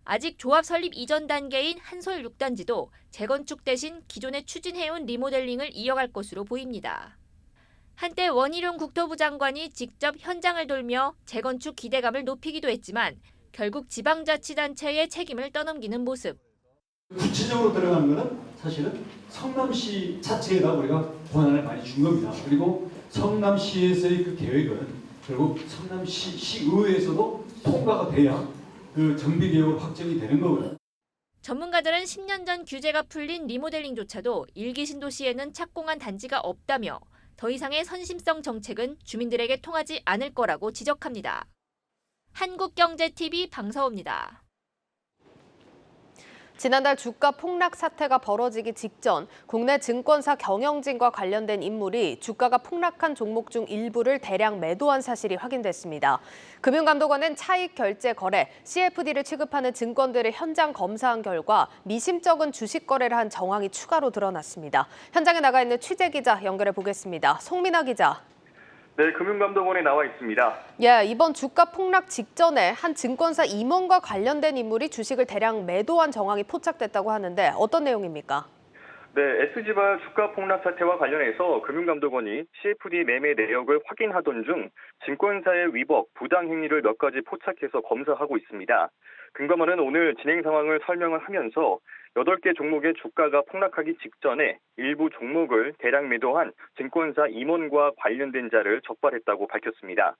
아직 조합 설립 이전 단계인 한솔 6단지도 재건축 대신 기존에 추진해온 리모델링을 이어갈 것으로 보입니다. 한때 원희룡 국토부 장관이 직접 현장을 돌며 재건축 기대감을 높이기도 했지만 결국 지방자치단체의 책임을 떠넘기는 모습. 구체적으로 들어가는 것은 사실은 성남시 자체에다 우리가 권한을 많이 준 겁니다. 그리고 성남시에서의 그 계획은 결국 성남시 시의회에서도 통과가 돼야 그 정비 계획으로 확정이 되는 거고요. 전문가들은 10년 전 규제가 풀린 리모델링조차도 일기 신도시에는 착공한 단지가 없다며 더 이상의 선심성 정책은 주민들에게 통하지 않을 거라고 지적합니다. 한국경제TV 방서호입니다. 지난달 주가 폭락 사태가 벌어지기 직전 국내 증권사 경영진과 관련된 인물이 주가가 폭락한 종목 중 일부를 대량 매도한 사실이 확인됐습니다. 금융감독원은 차익 결제 거래, CFD를 취급하는 증권들을 현장 검사한 결과 미심쩍은 주식 거래를 한 정황이 추가로 드러났습니다. 현장에 나가 있는 취재 기자 연결해 보겠습니다. 송민아 기자. 네, 금융감독원에 나와 있습니다. 예, 이번 주가 폭락 직전에 한 증권사 임원과 관련된 인물이 주식을 대량 매도한 정황이 포착됐다고 하는데 어떤 내용입니까? 네, SG발 주가 폭락 사태와 관련해서 금융감독원이 CFD 매매 내역을 확인하던 중 증권사의 위법, 부당 행위를 몇 가지 포착해서 검사하고 있습니다. 금감원은 오늘 진행 상황을 설명을 하면서 8개 종목의 주가가 폭락하기 직전에 일부 종목을 대량 매도한 증권사 임원과 관련된 자를 적발했다고 밝혔습니다.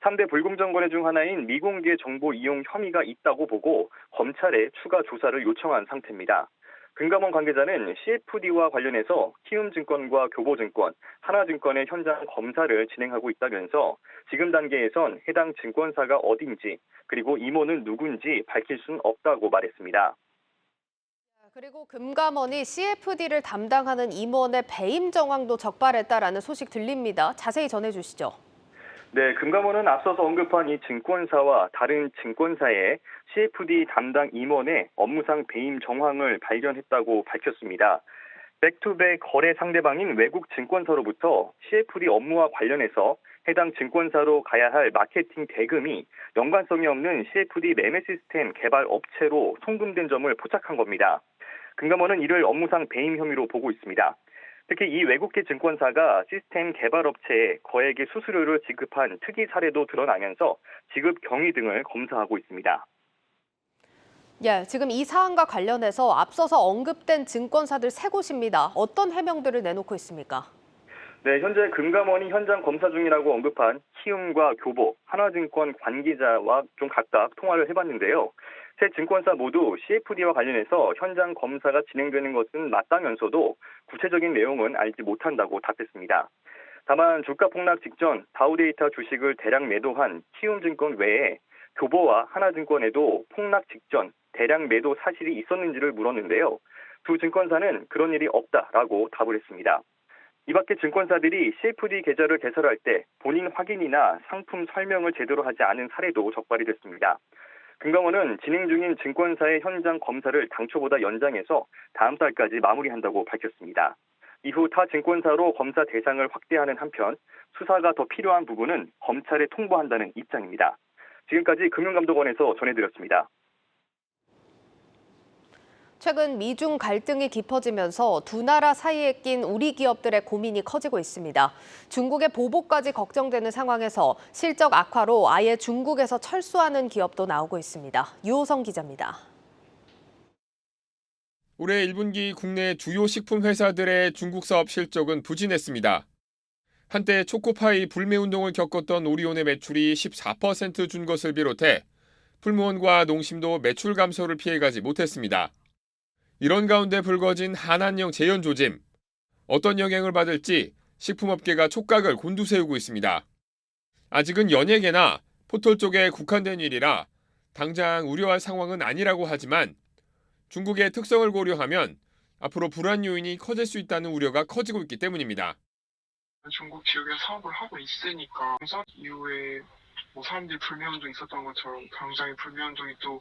3대 불공정 거래 중 하나인 미공개 정보 이용 혐의가 있다고 보고 검찰에 추가 조사를 요청한 상태입니다. 금감원 관계자는 CFD와 관련해서 키움증권과 교보증권, 하나증권의 현장 검사를 진행하고 있다면서 지금 단계에선 해당 증권사가 어딘지 그리고 임원은 누군지 밝힐 수는 없다고 말했습니다. 그리고 금감원이 CFD를 담당하는 임원의 배임 정황도 적발했다라는 소식 들립니다. 자세히 전해주시죠. 네, 금감원은 앞서서 언급한 이 증권사와 다른 증권사의 CFD 담당 임원의 업무상 배임 정황을 발견했다고 밝혔습니다. 백투백 거래 상대방인 외국 증권사로부터 CFD 업무와 관련해서 해당 증권사로 가야 할 마케팅 대금이 연관성이 없는 CFD 매매 시스템 개발 업체로 송금된 점을 포착한 겁니다. 금감원은 이를 업무상 배임 혐의로 보고 있습니다. 특히 이 외국계 증권사가 시스템 개발 업체에 거액의 수수료를 지급한 특이 사례도 드러나면서 지급 경위 등을 검사하고 있습니다. 예, 지금 이 사안과 관련해서 앞서서 언급된 증권사들 3곳입니다. 어떤 해명들을 내놓고 있습니까? 네, 현재 금감원이 현장 검사 중이라고 언급한 키움과 교보, 하나증권 관계자와 좀 각각 통화를 해봤는데요. 세 증권사 모두 CFD와 관련해서 현장 검사가 진행되는 것은 맞다면서도 구체적인 내용은 알지 못한다고 답했습니다. 다만 주가 폭락 직전 다우데이터 주식을 대량 매도한 키움증권 외에 교보와 하나증권에도 폭락 직전 대량 매도 사실이 있었는지를 물었는데요. 두 증권사는 그런 일이 없다라고 답을 했습니다. 이 밖에 증권사들이 CFD 계좌를 개설할 때 본인 확인이나 상품 설명을 제대로 하지 않은 사례도 적발이 됐습니다. 금감원은 진행 중인 증권사의 현장 검사를 당초보다 연장해서 다음 달까지 마무리한다고 밝혔습니다. 이후 타 증권사로 검사 대상을 확대하는 한편 수사가 더 필요한 부분은 검찰에 통보한다는 입장입니다. 지금까지 금융감독원에서 전해드렸습니다. 최근 미중 갈등이 깊어지면서 두 나라 사이에 낀 우리 기업들의 고민이 커지고 있습니다. 중국의 보복까지 걱정되는 상황에서 실적 악화로 아예 중국에서 철수하는 기업도 나오고 있습니다. 유호성 기자입니다. 올해 1분기 국내 주요 식품 회사들의 중국 사업 실적은 부진했습니다. 한때 초코파이 불매 운동을 겪었던 오리온의 매출이 14% 준 것을 비롯해 풀무원과 농심도 매출 감소를 피해가지 못했습니다. 이런 가운데 불거진 한한령 재현 조짐. 어떤 영향을 받을지 식품업계가 촉각을 곤두세우고 있습니다. 아직은 연예계나 포털 쪽에 국한된 일이라 당장 우려할 상황은 아니라고 하지만 중국의 특성을 고려하면 앞으로 불안 요인이 커질 수 있다는 우려가 커지고 있기 때문입니다. 중국 지역에 사업을 하고 있으니까 공사 이후에 사람들이 불매운동이 있었던 것처럼 당장의 불매운동이 또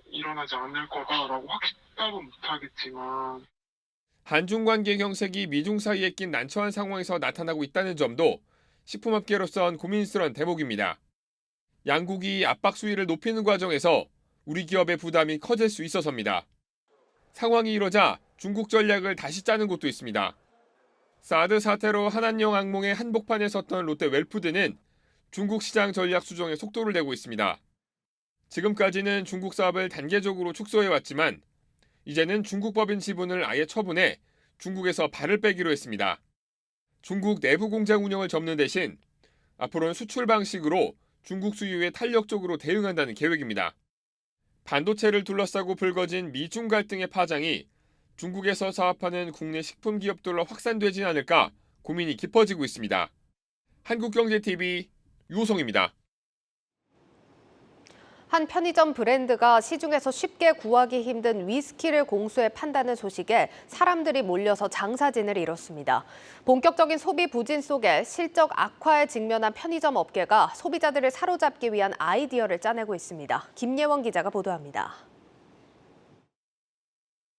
일어나지 않을 거다라고 확답은 못하겠지만 한중 관계 경색이 미중 사이에 낀 난처한 상황에서 나타나고 있다는 점도 식품업계로선 고민스러운 대목입니다. 양국이 압박 수위를 높이는 과정에서 우리 기업의 부담이 커질 수 있어서입니다. 상황이 이러자 중국 전략을 다시 짜는 곳도 있습니다. 사드 사태로 한한령 악몽의 한복판에 섰던 롯데 웰푸드는 중국 시장 전략 수정에 속도를 내고 있습니다. 지금까지는 중국 사업을 단계적으로 축소해왔지만 이제는 중국 법인 지분을 아예 처분해 중국에서 발을 빼기로 했습니다. 중국 내부 공장 운영을 접는 대신 앞으로는 수출 방식으로 중국 수요에 탄력적으로 대응한다는 계획입니다. 반도체를 둘러싸고 불거진 미중 갈등의 파장이 중국에서 사업하는 국내 식품 기업들로 확산되지 않을까 고민이 깊어지고 있습니다. 한국경제TV 유호성입니다. 한 편의점 브랜드가 시중에서 쉽게 구하기 힘든 위스키를 공수해 판다는 소식에 사람들이 몰려서 장사진을 이뤘습니다. 본격적인 소비 부진 속에 실적 악화에 직면한 편의점 업계가 소비자들을 사로잡기 위한 아이디어를 짜내고 있습니다. 김예원 기자가 보도합니다.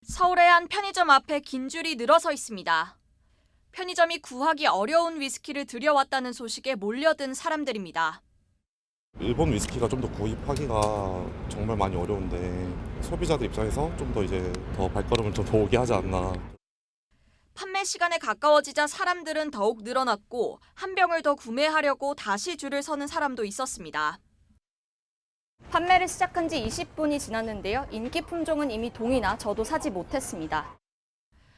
서울의 한 편의점 앞에 긴 줄이 늘어서 있습니다. 편의점이 구하기 어려운 위스키를 들여왔다는 소식에 몰려든 사람들입니다. 일본 위스키가 좀 더 구입하기가 정말 많이 어려운데 소비자들 입장에서 좀 더 더 발걸음을 좀 더 오게 하지 않나. 판매 시간에 가까워지자 사람들은 더욱 늘어났고 한 병을 더 구매하려고 다시 줄을 서는 사람도 있었습니다. 판매를 시작한 지 20분이 지났는데요. 인기 품종은 이미 동이나 저도 사지 못했습니다.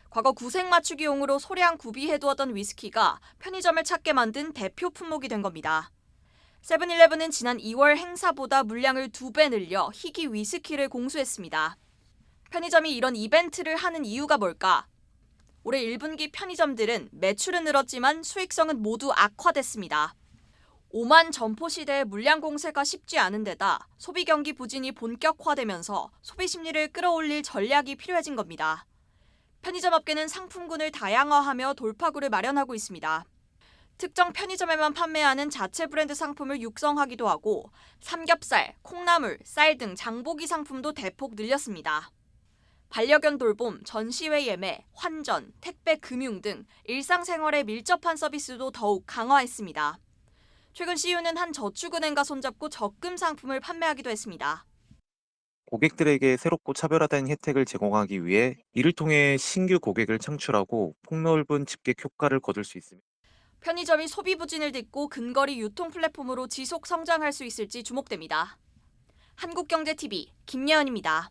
과거 구색 맞추기용으로 소량 구비해두었던 위스키가 편의점을 찾게 만든 대표 품목이 된 겁니다. 세븐일레븐은 지난 2월 행사보다 물량을 2배 늘려 희귀 위스키를 공수했습니다. 편의점이 이런 이벤트를 하는 이유가 뭘까? 올해 1분기 편의점들은 매출은 늘었지만 수익성은 모두 악화됐습니다. 5만 점포 시대의 물량 공세가 쉽지 않은 데다 소비 경기 부진이 본격화되면서 소비 심리를 끌어올릴 전략이 필요해진 겁니다. 편의점 업계는 상품군을 다양화하며 돌파구를 마련하고 있습니다. 특정 편의점에만 판매하는 자체 브랜드 상품을 육성하기도 하고 삼겹살, 콩나물, 쌀 등 장보기 상품도 대폭 늘렸습니다. 반려견 돌봄, 전시회 예매, 환전, 택배, 금융 등 일상생활에 밀접한 서비스도 더욱 강화했습니다. 최근 CU는 한 저축은행과 손잡고 적금 상품을 판매하기도 했습니다. 고객들에게 새롭고 차별화된 혜택을 제공하기 위해 이를 통해 신규 고객을 창출하고 폭넓은 집객 효과를 거둘 수 있습니다. 편의점이 소비 부진을 딛고 근거리 유통 플랫폼으로 지속 성장할 수 있을지 주목됩니다. 한국경제TV 김예은입니다.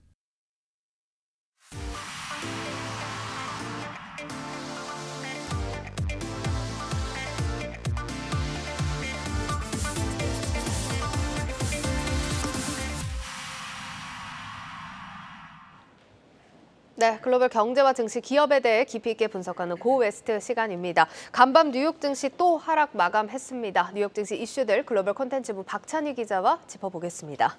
네, 글로벌 경제와 증시, 기업에 대해 깊이 있게 분석하는 고웨스트 시간입니다. 간밤 뉴욕 증시 또 하락 마감했습니다. 뉴욕 증시 이슈들 글로벌 콘텐츠부 박찬희 기자와 짚어보겠습니다.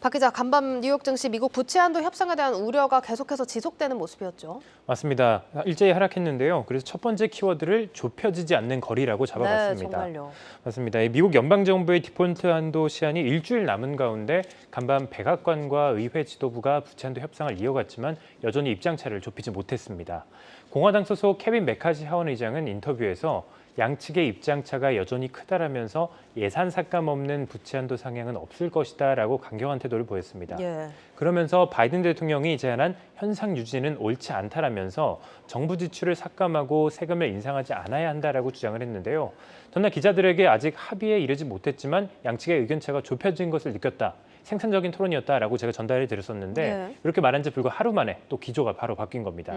박 기자, 간밤 뉴욕 증시 미국 부채 한도 협상에 대한 우려가 계속해서 지속되는 모습이었죠. 맞습니다. 일제히 하락했는데요. 그래서 첫 번째 키워드를 좁혀지지 않는 거리라고 잡아봤습니다. 네, 정말요. 맞습니다. 미국 연방정부의 디폴트 한도 시한이 일주일 남은 가운데 간밤 백악관과 의회 지도부가 부채 한도 협상을 이어갔지만 여전히 입장차를 좁히지 못했습니다. 공화당 소속 케빈 메카시 하원 의장은 인터뷰에서 양측의 입장차가 여전히 크다라면서 예산 삭감 없는 부채 한도 상향은 없을 것이다라고 강경한 태도를 보였습니다. 예. 그러면서 바이든 대통령이 제안한 현상 유지는 옳지 않다라면서 정부 지출을 삭감하고 세금을 인상하지 않아야 한다라고 주장을 했는데요. 전날 기자들에게 아직 합의에 이르지 못했지만 양측의 의견차가 좁혀진 것을 느꼈다. 생산적인 토론이었다라고 제가 전달해 드렸었는데 네. 이렇게 말한 지 불과 하루 만에 또 기조가 바로 바뀐 겁니다.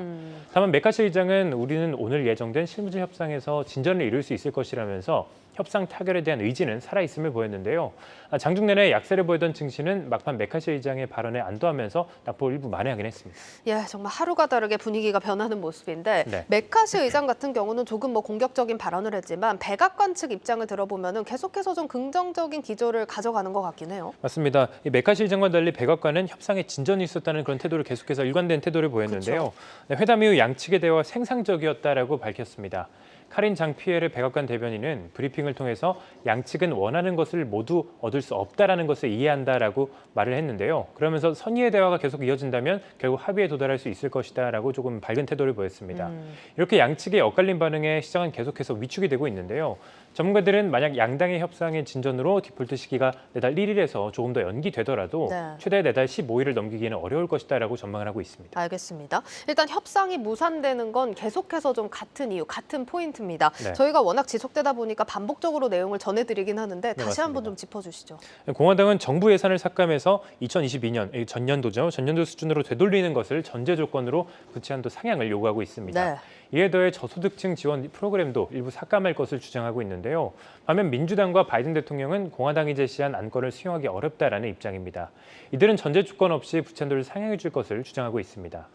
다만 메카시 의장은 우리는 오늘 예정된 실무진 협상에서 진전을 이룰 수 있을 것이라면서 협상 타결에 대한 의지는 살아있음을 보였는데요. 장중 내내 약세를 보이던 증시는 막판 메카시 의장의 발언에 안도하면서 낙폭을 일부 만회하긴 했습니다. 예, 정말 하루가 다르게 분위기가 변하는 모습인데 네. 메카시 의장 같은 경우는 조금 공격적인 발언을 했지만 백악관 측 입장을 들어보면은 계속해서 좀 긍정적인 기조를 가져가는 것 같긴 해요. 맞습니다. 이 메카시 의장과 달리 백악관은 협상에 진전이 있었다는 그런 태도를 계속해서 일관된 태도를 보였는데요. 네, 회담 이후 양측의 대화가 생산적이었다라고 밝혔습니다. 카린 장피에르 백악관 대변인은 브리핑을 통해서 양측은 원하는 것을 모두 얻을 수 없다라는 것을 이해한다라고 말을 했는데요. 그러면서 선의의 대화가 계속 이어진다면 결국 합의에 도달할 수 있을 것이다라고 조금 밝은 태도를 보였습니다. 이렇게 양측의 엇갈린 반응에 시장은 계속해서 위축이 되고 있는데요. 전문가들은 만약 양당의 협상의 진전으로 디폴트 시기가 내달 1일에서 조금 더 연기되더라도 네. 최대 내달 15일을 넘기기는 어려울 것이다라고 전망을 하고 있습니다. 알겠습니다. 일단 협상이 무산되는 건 계속해서 좀 같은 이유, 같은 포인트입니다. 네. 저희가 워낙 지속되다 보니까 반복적으로 내용을 전해드리긴 하는데 다시 맞습니다. 한번 좀 짚어주시죠. 공화당은 정부 예산을 삭감해서 2022년, 전년도 수준으로 되돌리는 것을 전제 조건으로 부채 한도 상향을 요구하고 있습니다. 네. 이에 더해 저소득층 지원 프로그램도 일부 삭감할 것을 주장하고 있는데요. 반면 민주당과 바이든 대통령은 공화당이 제시한 안건을 수용하기 어렵다라는 입장입니다. 이들은 전제 조건 없이 부채 한도를 상향해 줄 것을 주장하고 있습니다.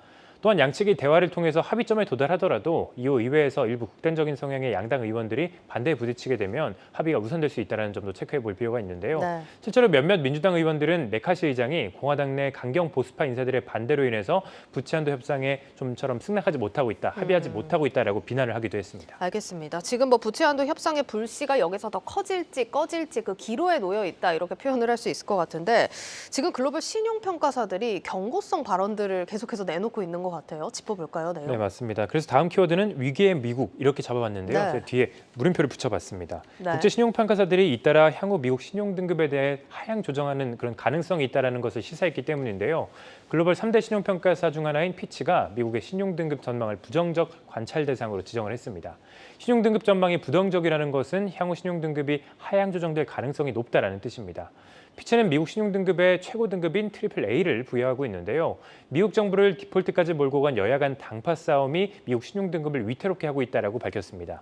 또한 양측이 대화를 통해서 합의점에 도달하더라도 이후 의회에서 일부 극단적인 성향의 양당 의원들이 반대에 부딪히게 되면 합의가 우선될 수 있다는 점도 체크해 볼 필요가 있는데요. 네. 실제로 몇몇 민주당 의원들은 메카시 의장이 공화당 내 강경 보수파 인사들의 반대로 인해서 부채 한도 협상에 좀처럼 승낙하지 못하고 있다, 합의하지 못하고 있다라고 비난을 하기도 했습니다. 알겠습니다. 지금 부채 한도 협상의 불씨가 여기서 더 커질지 꺼질지 그 기로에 놓여 있다 이렇게 표현을 할 수 있을 것 같은데 지금 글로벌 신용평가사들이 경고성 발언들을 계속해서 내놓고 있는 것 같아요. 짚어볼까요? 네, 맞습니다. 그래서 다음 키워드는 위기의 미국 이렇게 잡아봤는데요. 네. 제가 뒤에 물음표를 붙여봤습니다. 네. 국제 신용평가사들이 잇따라 향후 미국 신용 등급에 대해 하향 조정하는 그런 가능성이 있다라는 것을 시사했기 때문인데요. 글로벌 3대 신용평가사 중 하나인 피치가 미국의 신용 등급 전망을 부정적 관찰 대상으로 지정을 했습니다. 신용 등급 전망이 부정적이라는 것은 향후 신용 등급이 하향 조정될 가능성이 높다라는 뜻입니다. 피치는 미국 신용등급의 최고 등급인 AAA를 부여하고 있는데요. 미국 정부를 디폴트까지 몰고 간 여야 간 당파 싸움이 미국 신용등급을 위태롭게 하고 있다고 밝혔습니다.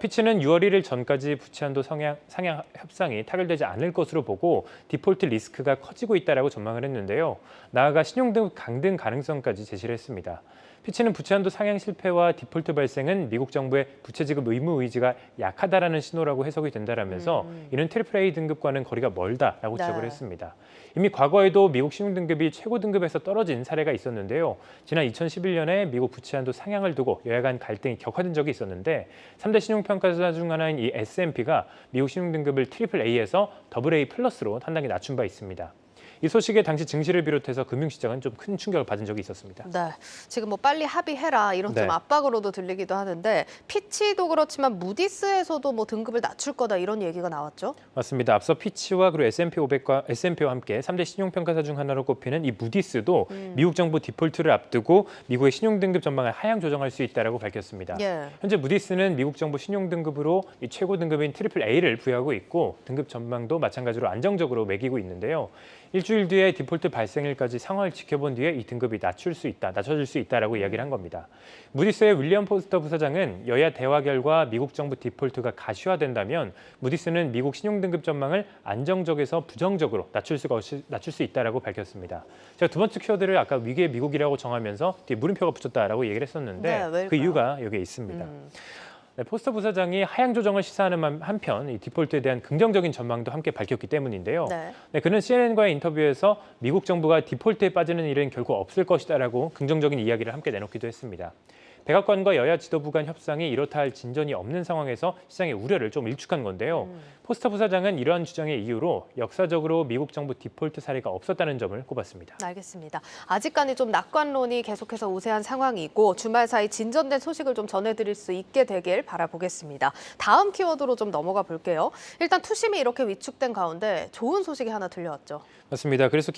피치는 6월 1일 전까지 부채 한도 상향 협상이 타결되지 않을 것으로 보고 디폴트 리스크가 커지고 있다고 전망을 했는데요. 나아가 신용등급 강등 가능성까지 제시를 했습니다. 피치는 부채 한도 상향 실패와 디폴트 발생은 미국 정부의 부채 지급 의무 의지가 약하다라는 신호라고 해석이 된다라면서 이는 AAA 등급과는 거리가 멀다라고 지적을 네. 했습니다. 이미 과거에도 미국 신용 등급이 최고 등급에서 떨어진 사례가 있었는데요. 지난 2011년에 미국 부채 한도 상향을 두고 여야 간 갈등이 격화된 적이 있었는데 3대 신용평가사 중 하나인 이 S&P가 미국 신용 등급을 AAA에서 AA+로 한 단계 낮춘 바 있습니다. 이 소식에 당시 증시를 비롯해서 금융시장은 좀 큰 충격을 받은 적이 있었습니다. 네, 지금 빨리 합의해라 이런 좀 네. 압박으로도 들리기도 하는데 피치도 그렇지만 무디스에서도 등급을 낮출 거다 이런 얘기가 나왔죠? 맞습니다. 앞서 피치와 그리고 S&P와 함께 3대 신용평가사 중 하나로 꼽히는 이 무디스도 미국 정부 디폴트를 앞두고 미국의 신용등급 전망을 하향 조정할 수 있다고 밝혔습니다. 예. 현재 무디스는 미국 정부 신용등급으로 이 최고 등급인 AAA를 부여하고 있고 등급 전망도 마찬가지로 안정적으로 매기고 있는데요. 일주일 뒤에 디폴트 발생일까지 상황을 지켜본 뒤에 이 등급이 낮춰질 수 있다라고 이야기를 한 겁니다. 무디스의 윌리엄 포스터 부사장은 여야 대화 결과 미국 정부 디폴트가 가시화된다면 무디스는 미국 신용등급 전망을 안정적에서 부정적으로 낮출 수 있다라고 밝혔습니다. 제가 두 번째 키워드를 아까 위기의 미국이라고 정하면서 뒤에 물음표가 붙였다라고 얘기를 했었는데 네, 왜일까요? 그 이유가 여기에 있습니다. 네, 포스터 부사장이 하향 조정을 시사하는 한편 이 디폴트에 대한 긍정적인 전망도 함께 밝혔기 때문인데요. 네, 그는 CNN과의 인터뷰에서 미국 정부가 디폴트에 빠지는 일은 결코 없을 것이다라고 긍정적인 이야기를 함께 내놓기도 했습니다. 백악관과 여야 지도부 간 협상이 이렇다 할 진전이 없는 상황에서 시장의 우려를 좀 일축한 건데요. 포스터 부사장은 이러한 주장의 이유로 역사적으로 미국 정부 디폴트 사례가 없었다는 점을 꼽았습니다. 알겠습니다. 아직까지 좀 낙관론이 계속해서 우세한 상황이고 주말 사이 진전된 소식을 좀 전해드릴 수 있게 되길 바라보겠습니다. 다음 키워드로 좀 넘어가 볼게요. 일단 투심이 이렇게 위축된 가운데 좋은 소식이 하나 들려왔죠. 맞습니다. 그래서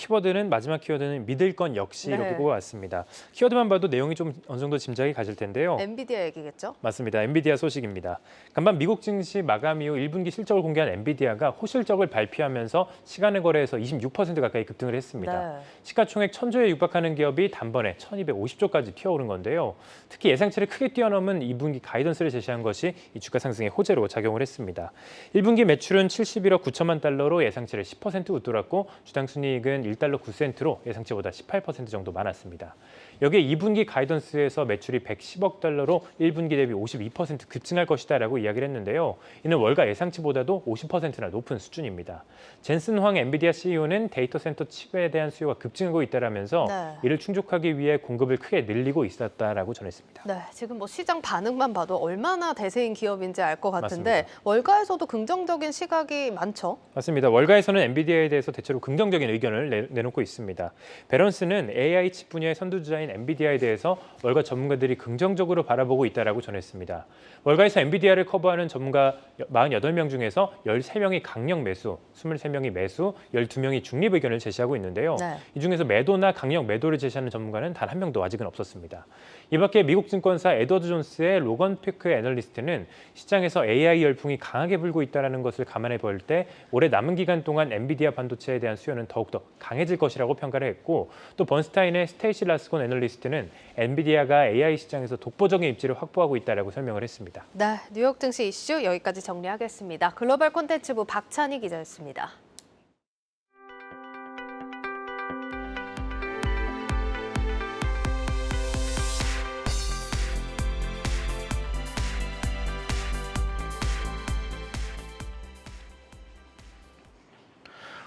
마지막 키워드는 믿을 건 역시 이렇게 꼽아왔습니다. 키워드만 봐도 내용이 좀 어느 정도 짐작이 가실 텐데요. 엔비디아 얘기겠죠? 맞습니다. 엔비디아 소식입니다. 간밤 미국 증시 마감 이후 1분기 실적을 공개한 엔비디아가 호실적을 발표하면서 시간의 거래에서 26% 가까이 급등을 했습니다. 시가총액 1,000조에 육박하는 기업이 단번에 1,250조까지 튀어오른 건데요. 특히 예상치를 크게 뛰어넘은 2분기 가이던스를 제시한 것이 이 주가 상승의 호재로 작용을 했습니다. 1분기 매출은 71억 9천만 달러로 예상치를 10% 웃돌았고 주당 순이익은 1달러 9센트로 예상치보다 18% 정도 많았습니다. 여기에 2분기 가이던스에서 매출이 110억 달러로 1분기 대비 52% 급증할 것이다라고 이야기를 했는데요. 이는 월가 예상치보다도 50%나 높은 수준입니다. 젠슨 황 엔비디아 CEO는 데이터 센터 칩에 대한 수요가 급증하고 있다라면서 이를 충족하기 위해 공급을 크게 늘리고 있었다라고 전했습니다. 네, 지금 뭐 시장 반응만 봐도 얼마나 대세인 기업인지 알 것 같은데 맞습니다. 월가에서도 긍정적인 시각이 많죠? 맞습니다. 월가에서는 엔비디아에 대해서 대체로 긍정적인 의견을 내놓고 있습니다. 배런스는 AI 칩 분야의 선두주자인 엔비디아에 대해서 월가 전문가들이 긍정적으로 바라보고 있다라고 전했습니다. 월가에서 엔비디아를 커버하는 전문가 48명 중에서 13명이 강력 매수, 23명이 매수, 12명이 중립 의견을 제시하고 있는데요. 이 중에서 매도나 강력 매도를 제시하는 전문가는 단 한 명도 아직은 없었습니다. 이 밖에 미국 증권사 에드워드 존스의 로건 피크 애널리스트는 시장에서 AI 열풍이 강하게 불고 있다는 것을 감안해 볼 때 올해 남은 기간 동안 엔비디아 반도체에 대한 수요는 더욱더 강해질 것이라고 평가를 했고 또 번스타인의 스테이시 라스콘 애널리스트는 엔비디아가 AI 시장에서 독보적인 입지를 확보하고 있다고 설명을 했습니다. 네, 뉴욕 증시 이슈 여기까지 정리하겠습니다. 글로벌 콘텐츠부 박찬희 기자였습니다.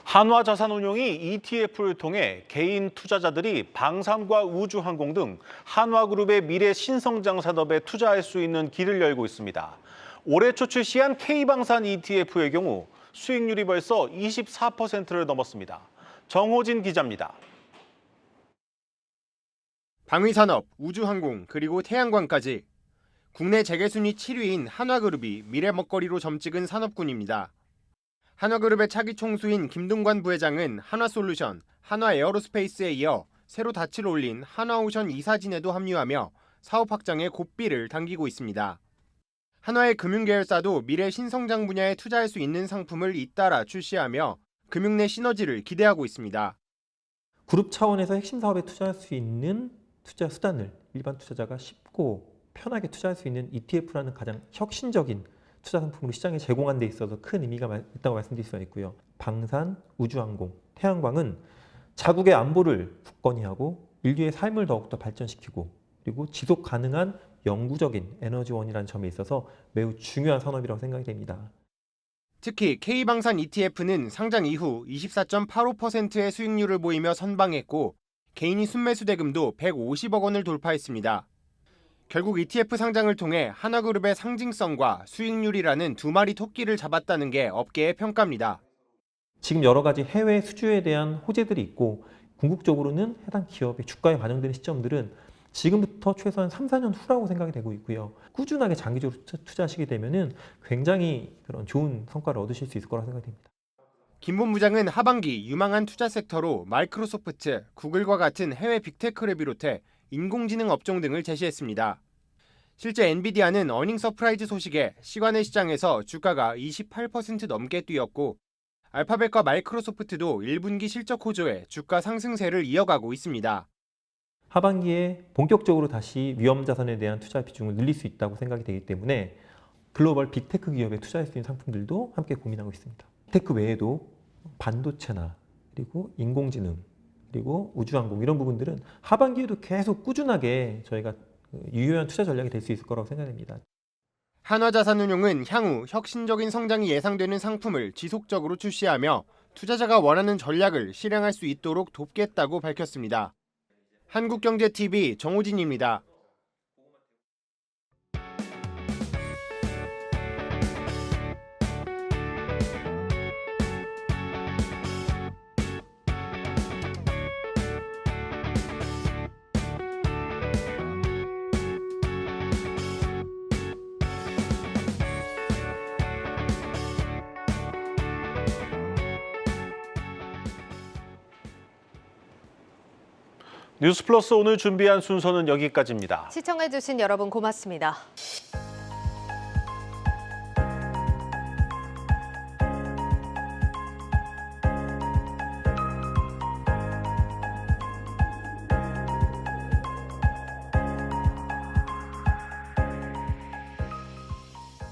한화자산운용이 ETF를 통해 개인 투자자들이 방산과 우주항공 등 한화그룹의 미래 신성장 산업에 투자할 수 있는 길을 열고 있습니다. 올해 초 출시한 K방산 ETF의 경우 수익률이 벌써 24%를 넘었습니다. 정호진 기자입니다. 방위산업, 우주항공, 그리고 태양광까지 국내 재계순위 7위인 한화그룹이 미래 먹거리로 점찍은 산업군입니다. 한화그룹의 차기 총수인 김동관 부회장은 한화솔루션, 한화에어로스페이스에 이어 새로 닻을 올린 한화오션 이사진에도 합류하며 사업 확장에 고삐를 당기고 있습니다. 한화의 금융계열사도 미래 신성장 분야에 투자할 수 있는 상품을 잇따라 출시하며 금융 내 시너지를 기대하고 있습니다. 그룹 차원에서 핵심 사업에 투자할 수 있는 투자 수단을 일반 투자자가 쉽고 편하게 투자할 수 있는 ETF라는 가장 혁신적인 투자 상품으로 시장에 제공한 데 있어서 큰 의미가 있다고 말씀드릴 수가 있고요. 방산, 우주항공, 태양광은 자국의 안보를 굳건히 하고 인류의 삶을 더욱더 발전시키고 그리고 지속 가능한 영구적인 에너지원이라는 점에 있어서 매우 중요한 산업이라고 생각이 됩니다. 특히 K방산 ETF는 상장 이후 24.85%의 수익률을 보이며 선방했고 개인이 순매수 대금도 150억 원을 돌파했습니다. 결국 ETF 상장을 통해 한화그룹의 상징성과 수익률이라는 두 마리 토끼를 잡았다는 게 업계의 평가입니다. 지금 여러 가지 해외 수주에 대한 호재들이 있고 궁극적으로는 해당 기업의 주가에 반영되는 시점들은 지금부터 최소한 3, 4년 후라고 생각이 되고 있고요. 꾸준하게 장기적으로 투자하시게 되면은 굉장히 그런 좋은 성과를 얻으실 수 있을 거라고 생각됩니다. 김 본부장은 하반기 유망한 투자 섹터로 마이크로소프트, 구글과 같은 해외 빅테크를 비롯해 인공지능 업종 등을 제시했습니다. 실제 엔비디아는 어닝 서프라이즈 소식에 시간의 시장에서 주가가 28% 넘게 뛰었고 알파벳과 마이크로소프트도 1분기 실적 호조에 주가 상승세를 이어가고 있습니다. 하반기에 본격적으로 다시 위험 자산에 대한 투자 비중을 늘릴 수 있다고 생각이 되기 때문에 글로벌 빅테크 기업에 투자할 수 있는 상품들도 함께 고민하고 있습니다. 빅테크 외에도 반도체나 그리고 인공지능 그리고 우주항공 이런 부분들은 하반기에도 계속 꾸준하게 저희가 유효한 투자 전략이 될 수 있을 거라고 생각됩니다. 한화자산운용은 향후 혁신적인 성장이 예상되는 상품을 지속적으로 출시하며 투자자가 원하는 전략을 실행할 수 있도록 돕겠다고 밝혔습니다. 한국경제TV 정호진입니다. 뉴스플러스 오늘 준비한 순서는 여기까지입니다. 시청해주신 여러분 고맙습니다.